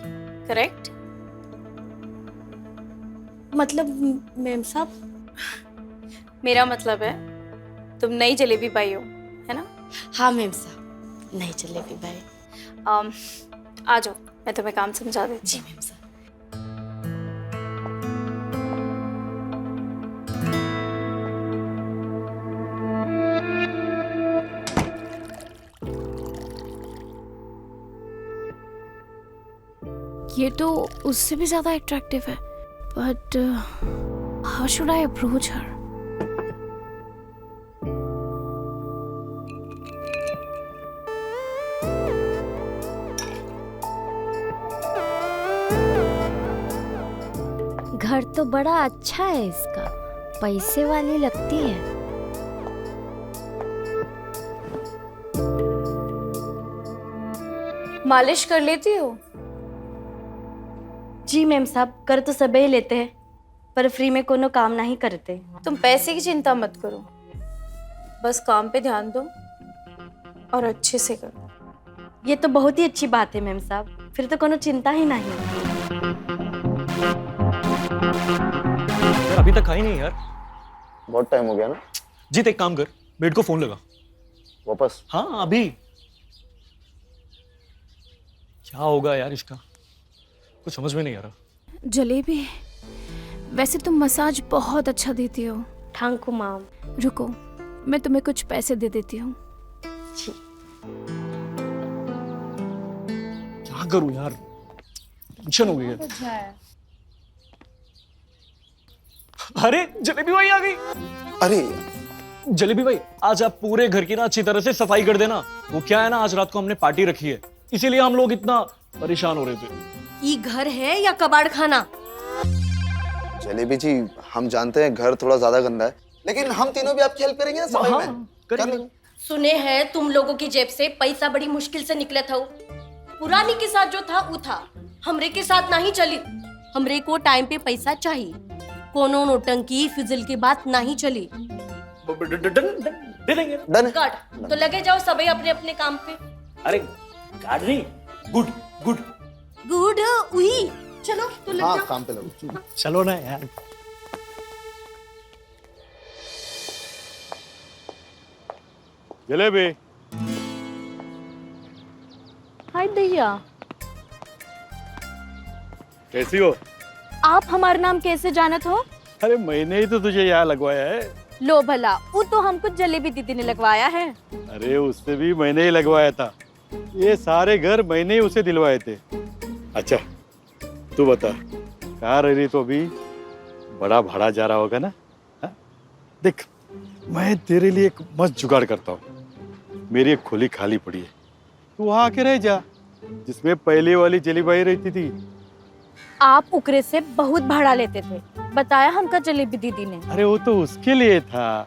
correct? मतलब मैम साहब, मेरा मतलब है तुम नई जलेबी बाई हो, है ना? हाँ मैम साहब, नई जलेबी बाई। आ जाओ, मैं तुम्हें काम समझा देती हूँ। जी मैम साहब। ये तो उससे भी ज्यादा अट्रैक्टिव है, but how should I approach her? घर तो बड़ा अच्छा है इसका, पैसे वाली लगती है। मालिश कर लेती हो? जी मैम साहब, कर तो सबे ही लेते हैं, पर फ्री में कोनो काम नहीं करते। तुम पैसे की चिंता मत करो, बस काम पे ध्यान दो और अच्छे से करो। ये तो बहुत ही अच्छी बात है मैम साहब, फिर तो कोनो चिंता ही नहीं। यार अभी तक खाई नहीं यार। बहुत टाइम हो गया ना। जीत एक काम कर, बेड को फोन लगा। वापस? हाँ अभी। क्या होगा यार इसका, कुछ समझ में नहीं आ रहा। जलेबी, वैसे तुम मसाज बहुत अच्छा देती हो। Thank you ma'am. रुको, मैं तुम्हें कुछ पैसे दे देती हूँ। क्या करूं यार, टेंशन हो गई है। अरे जलेबी भाई आ गई। अरे जलेबी भाई, आज आप पूरे घर की ना अच्छी तरह से सफाई कर देना। वो क्या है ना, आज रात को हमने पार्टी रखी है, इसीलिए हम लोग इतना परेशान हो रहे थे। ये घर है या कबाड़ खाना? जलेबी जी, हम जानते हैं घर थोड़ा ज्यादा गंदा है, लेकिन हम तीनों भी आपकी हेल्प करेंगे ना सफाई में। कर लेंगे। सुने हैं तुम लोगों की जेब से पैसा बड़ी मुश्किल से निकला था। पुरानी के साथ जो था वो था, हमरे के साथ नहीं चली। हमरे को टाइम पे पैसा चाहिए, कोनो नोटंकी फिजल की बात नहीं चली। दे देंगे। डन। काट तो लगे जाओ सभी अपने अपने काम पे। अरे काट नहीं, गुड गुड गुड उही, चलो तो लग हाँ जाओ। काम पे लगो। चलो ना यार। जलेबी। हाय दैया, कैसी हो? आप हमारा नाम कैसे जानत हो? अरे मैंने ही तो तुझे यहाँ लगवाया है। लो भला, वो तो हमको जलेबी दीदी ने लगवाया है। अरे उससे भी मैंने ही लगवाया था, ये सारे घर मैंने ही उसे दिलवाए थे। अच्छा तू बता, कहाँ रह रही तो अभी? बड़ा भाड़ा जा रहा होगा ना? हा? देख मैं तेरे लिए एक मस्त जुगाड़ करता हूँ। मेरी एक खोली खाली पड़ी है, तू वहाँ आके रह जा, जिसमें पहले वाली जलीबाई रहती थी। आप उकरे से बहुत भाड़ा लेते थे, बताया हमका जलेबी दीदी ने। अरे वो तो उसके लिए था,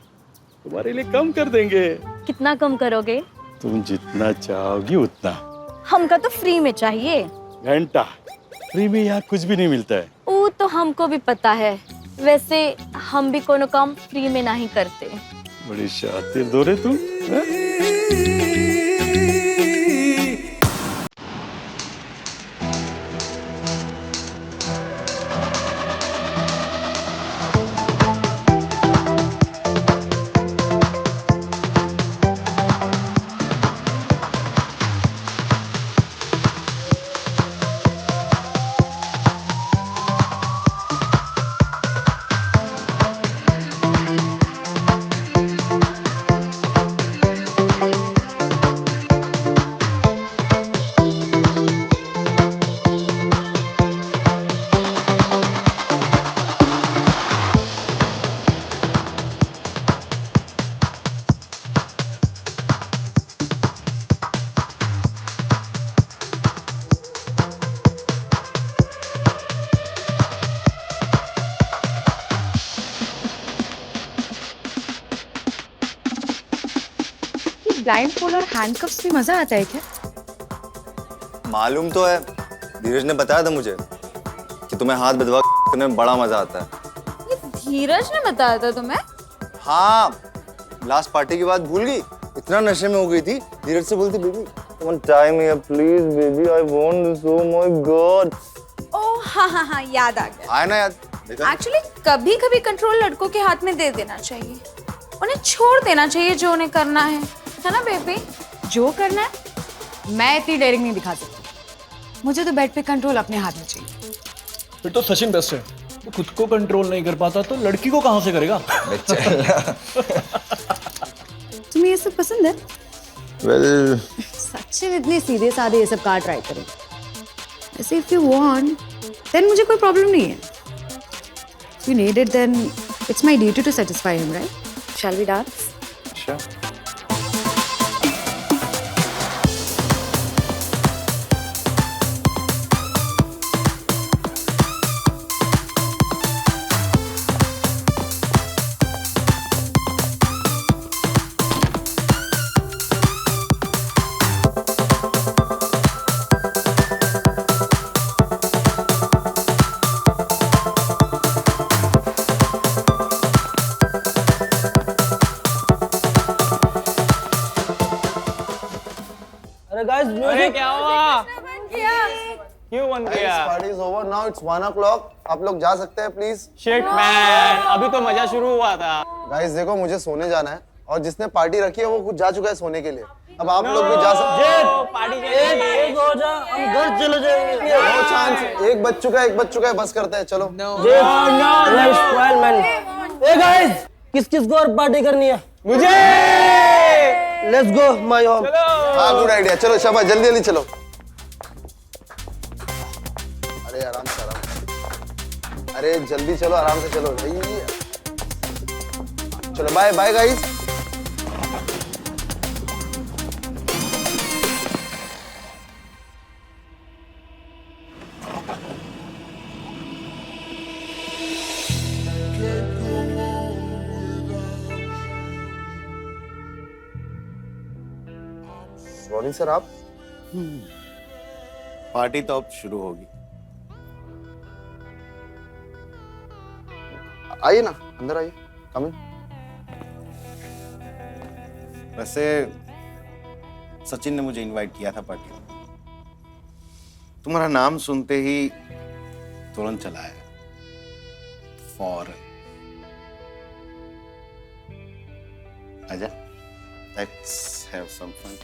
तुम्हारे लिए कम कर देंगे। कितना कम करोगे? तुम जितना चाहोगी उतना। हमका तो फ्री में चाहिए। घंटा फ्री में यहाँ कुछ भी नहीं मिलता है। वो तो हमको भी पता है, वैसे हम भी कोनो काम फ्री में नहीं करते। बड़ी शातिर दो रे तुम। ब्लाइंड फोल्ड और हैंडकफ्स में मजा आता है क्या? मालूम तो है, धीरज ने बताया था मुझे कि तुम्हें हाथ बदवा करने में बड़ा मजा आता है। ये धीरज ने बताया था तुम्हें? हाँ, लास्ट पार्टी की बात भूल गई? इतना नशे में हो गई थी, धीरज से बोलती baby come time here please baby I want this oh my God. Oh हाँ, याद आ गया। आया ना याद? एक्चुअली कभी कभी कंट्रोल लड़कों के हाथ में दे देना चाहिए, उन्हें छोड़ देना चाहिए जो उन्हें करना है ना बेबी? जो करना है मैं इतनी डेयरिंग नहीं दिखा सकती, मुझे तो बेड पे कंट्रोल अपने हाथ में चाहिए। फिर तो सचिन बेस्ट है, वो खुद को कंट्रोल नहीं कर पाता तो लड़की को कहाँ से करेगा? तुम्हें ये सब पसंद है? वेल सचिन इतने सीधे साधे ये सब कहाँ ट्राई करें? ऐसे इफ यू वांट देन मुझे कोई प्रॉब्लम नहीं है। If you need it then it's my duty to satisfy him, right? Shall we dance? Sure. अरे क्या हुआ? क्यों बंद किया? Party is over now, it's 1 o'clock। आप लोग जा सकते हैं प्लीज। शिट मैन, अभी तो मजा शुरू हुआ था। गाइस देखो मुझे सोने जाना है और जिसने पार्टी रखी है वो खुद जा चुका है सोने के लिए। अब आप लोग भी जा सकते हैं। पार्टी एक हो जा, हम घर चले जाएंगे। नो चांस, एक बज चुका है, बस करते हैं चलो। ए गाइस, किस-किस को और पार्टी करनी है? मुझे। Let's go my home. हाँ गुड आइडिया, चलो शाबाश, जल्दी जल्दी चलो। अरे आराम से, अरे जल्दी चलो, आराम से चलो भाई। चलो bye bye guys. Sorry sir, आप पार्टी तो अब शुरू होगी। आइए ना, अंदर आइए, कम इन। वैसे सचिन ने मुझे इनवाइट किया था पार्टी में, तुम्हारा नाम सुनते ही तुरंत चला आया फौरन। आजा, लेट्स हैव सम फन।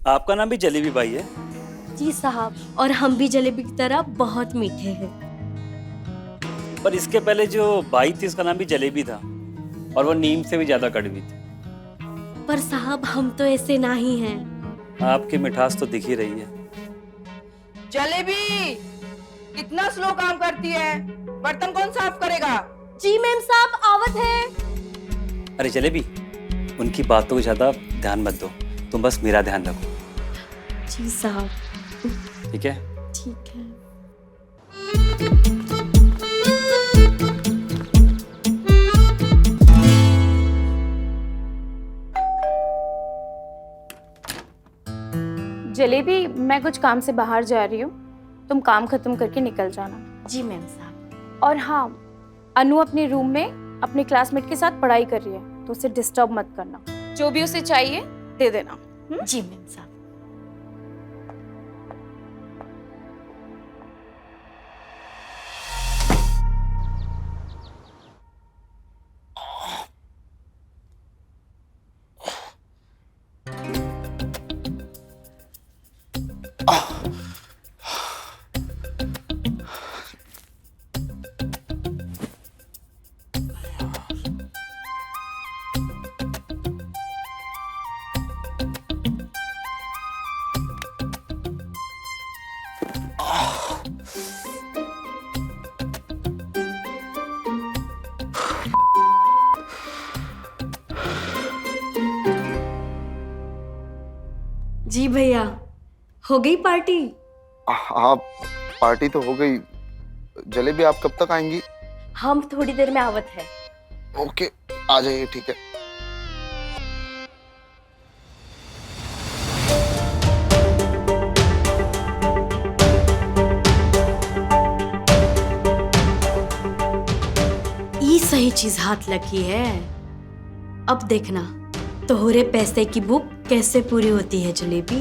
आपका नाम भी जलेबी भाई है? जी साहब, और हम भी जलेबी की तरह बहुत मीठे हैं। पर इसके पहले जो भाई थी उसका नाम भी जलेबी था और वो नीम से भी ज्यादा कड़वी थी। पर साहब हम तो ऐसे नहीं हैं। आपकी मिठास तो दिख ही रही है। जलेबी कितना स्लो काम करती है, बर्तन कौन साफ करेगा? जी मैम साहब आवत है। अरे जलेबी, उनकी बातों को ज्यादा ध्यान मत दो, तुम बस मेरा ध्यान रखो। जी साहब। ठीक है? ठीक है। जलेबी, मैं कुछ काम से बाहर जा रही हूँ, तुम काम खत्म करके निकल जाना। जी मैम साहब। और हाँ, अनु अपने रूम में अपने क्लासमेट के साथ पढ़ाई कर रही है, तो उसे डिस्टर्ब मत करना। जो भी उसे चाहिए दे देना। जी मैम साहब। जी भैया, हो गई पार्टी? हाँ, पार्टी तो हो गई। जलेबी आप कब तक आएंगी? हम थोड़ी देर में आवत है। ओके, आ जाइए, ठीक है। ये सही चीज हाथ लगी है। अब देखना तोहरे पैसे की बुक कैसे पूरी होती है जलेबी।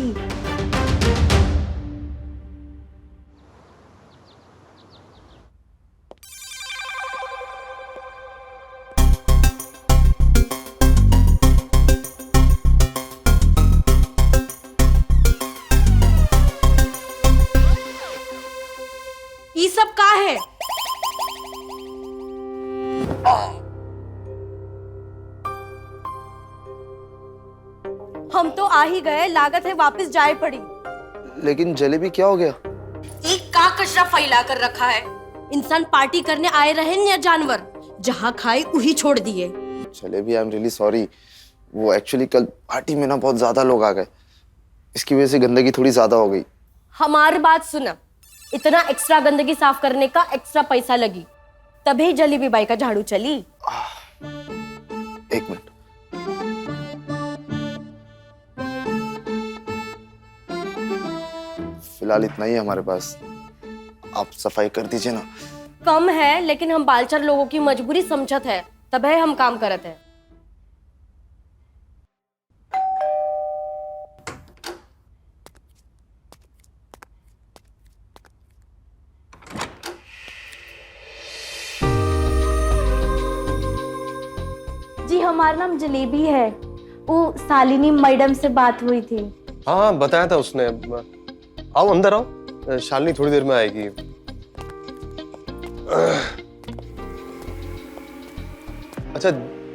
ये सब का है? हम तो आ ही गए, लागत है वापस जाए पड़ी। लेकिन जलेबी क्या हो गया? एक का कचरा फैला कर रखा है। इंसान पार्टी करने आए रहे या जानवर, जहाँ खाए वही छोड़ दिए। Jalebi, I am really sorry. वो एक्चुअली कल पार्टी में ना बहुत ज्यादा लोग आ गए, इसकी वजह से गंदगी थोड़ी ज्यादा हो गई। हमारी बात सुना, इतना एक्स्ट्रा गंदगी साफ करने का एक्स्ट्रा पैसा लगी, तभी जलेबी बाई का झाड़ू चली। एक मिनट। फिलहाल इतना ही है हमारे पास, आप सफाई कर दीजिए ना। कम है, लेकिन हम बालचर लोगों की मजबूरी समझत है, तब है हम काम करत है। जी हमारा नाम जलेबी है। वो शालिनी मैडम से बात हुई थी। हाँ, बताया था उसने। आओ अंदर आओ, शालिनी थोड़ी देर में आएगी। अच्छा,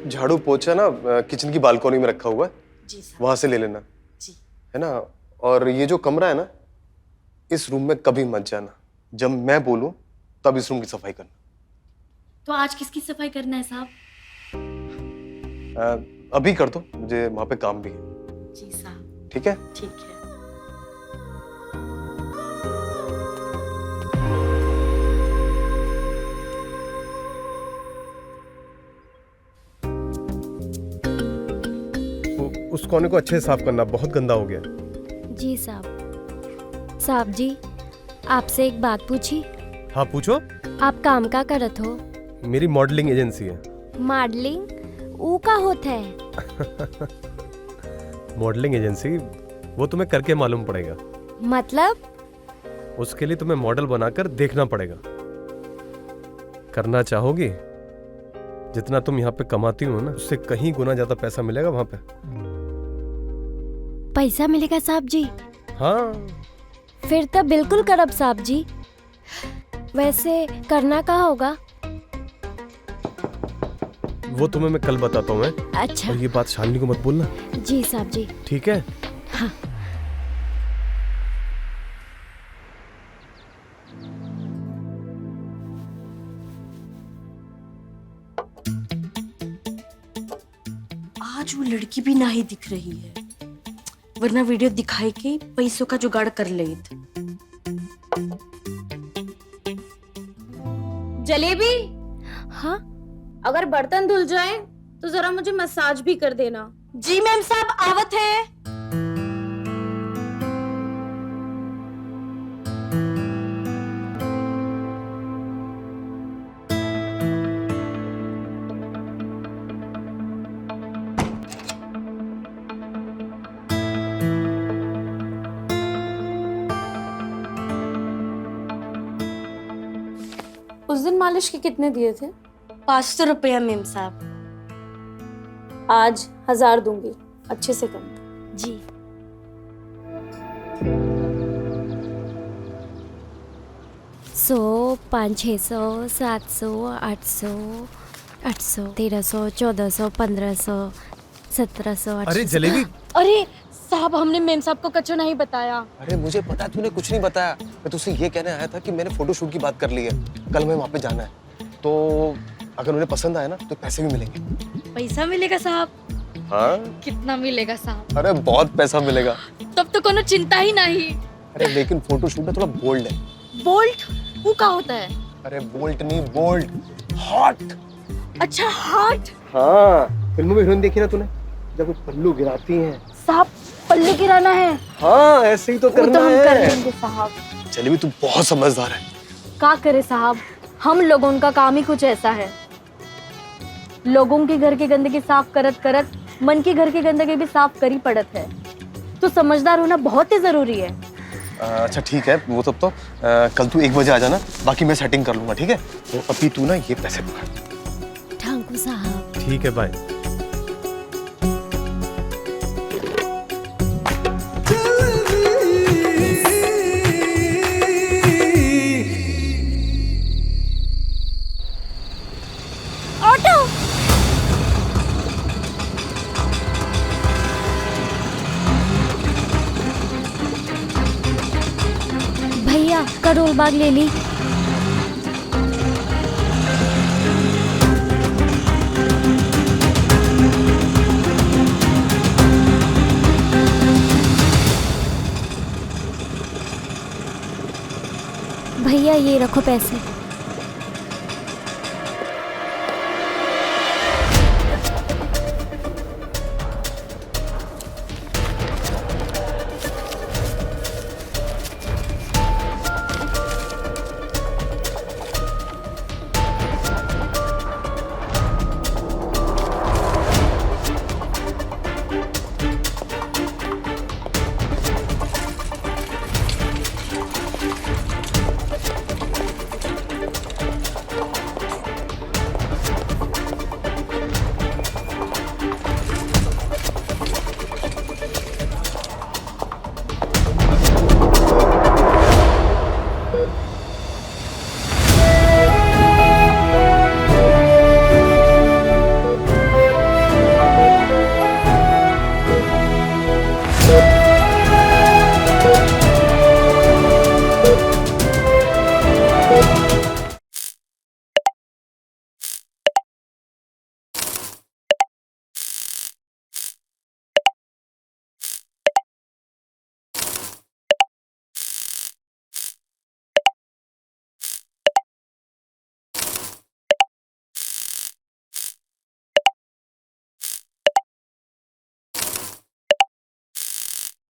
झाड़ू पोछा ना किचन की बालकनी में रखा हुआ है, वहां से ले लेना। जी। है ना? और ये जो कमरा है ना, इस रूम में कभी मत जाना। जब मैं बोलूं तब इस रूम की सफाई करना। तो आज किसकी सफाई करना है साहब? अभी कर दो, मुझे वहां पे काम भी है। जी साहब। ठीक है? ठीक है। उस कोने को अच्छे से साफ करना, बहुत गंदा हो गया। जी साहब। साहब जी, आपसे एक बात पूछी? हाँ पूछो। आप काम का करत हो? मेरी मॉडलिंग एजेंसी है। मॉडलिंग ऊ का होता है? मॉडलिंग एजेंसी, वो तुम्हें करके मालूम पड़ेगा। मतलब? उसके लिए तुम्हें मॉडल बनाकर देखना पड़ेगा। करना चाहोगी? जितना तुम यहाँ पे कमाती हो ना, उससे कहीं गुना ज्यादा पैसा मिलेगा वहां पे। पैसा मिलेगा साहब जी? हाँ। फिर तो बिल्कुल करब साहब जी। वैसे करना कहाँ होगा? वो तुम्हें मैं कल बताता हूँ। अच्छा। और ये बात शालिनी को मत बोलना। जी साहब जी। ठीक है? हाँ। आज वो लड़की भी ना ही दिख रही है, वरना वीडियो दिखाई के पैसों का जुगाड़ कर ले। जलेबी। हाँ? अगर बर्तन धुल जाए तो जरा मुझे मसाज भी कर देना। जी मैम साहब, आवत है। उस दिन मालिश के कितने दिए थे? 500 रुपया मैम साहब। आज 1000 दूंगी, अच्छे से करना। जी। सौ, 500, 600, 700, 800, 800, 1300, 1400, 1500, 1700, 800। अरे जलेबी। अरे साहब, हमने मेम साहब को कच्चो नहीं बताया। अरे मुझे पता है, तूने कुछ नहीं बताया। मैं तुझसे ये कहने आया था कि मैंने फोटोशूट की बात कर ली है, कल मैं वहाँ पे जाना है। तो अगर उन्हें पसंद आया ना तो पैसे भी मिलेंगे। पैसा मिलेगा साहब? हाँ। कितना मिलेगा साहब? अरे बहुत पैसा मिलेगा। तब तो कोनो चिंता ही नहीं। अरे लेकिन फोटोशूट में थोड़ा बोल्ड है। बोल्ट वो का होता है? अरे बोल्ट नहीं, बोल्ड, हॉट। अच्छा हॉट। हाँ, फिल्मों में हीरोइन देखी ना तूने, जब वो पल्लू गिराती हैं। साहब पल्लू गिराना है? हाँ, ऐसे ही तो करना वो तो हम है। कर लेंगे साहब। चलिए भी, तू बहुत समझदार है। का करे साहब, हम लोगों का काम ही कुछ ऐसा है। लोगों के घर की गंदगी साफ करत करत मन के घर की गंदगी भी साफ करी पड़त है। तो समझदार होना बहुत ही जरूरी है। अच्छा ठीक है, वो तब तो कल तू 1 बजे आ जाना, बाकी मैं सेटिंग कर लूंगा, ठीक है? तो अभी तू ना ये पैसे पकड़। ठाकुर साहब। ठीक है बाय। ऑटो। भैया करोल बाग ले ली। भैया ये रखो पैसे।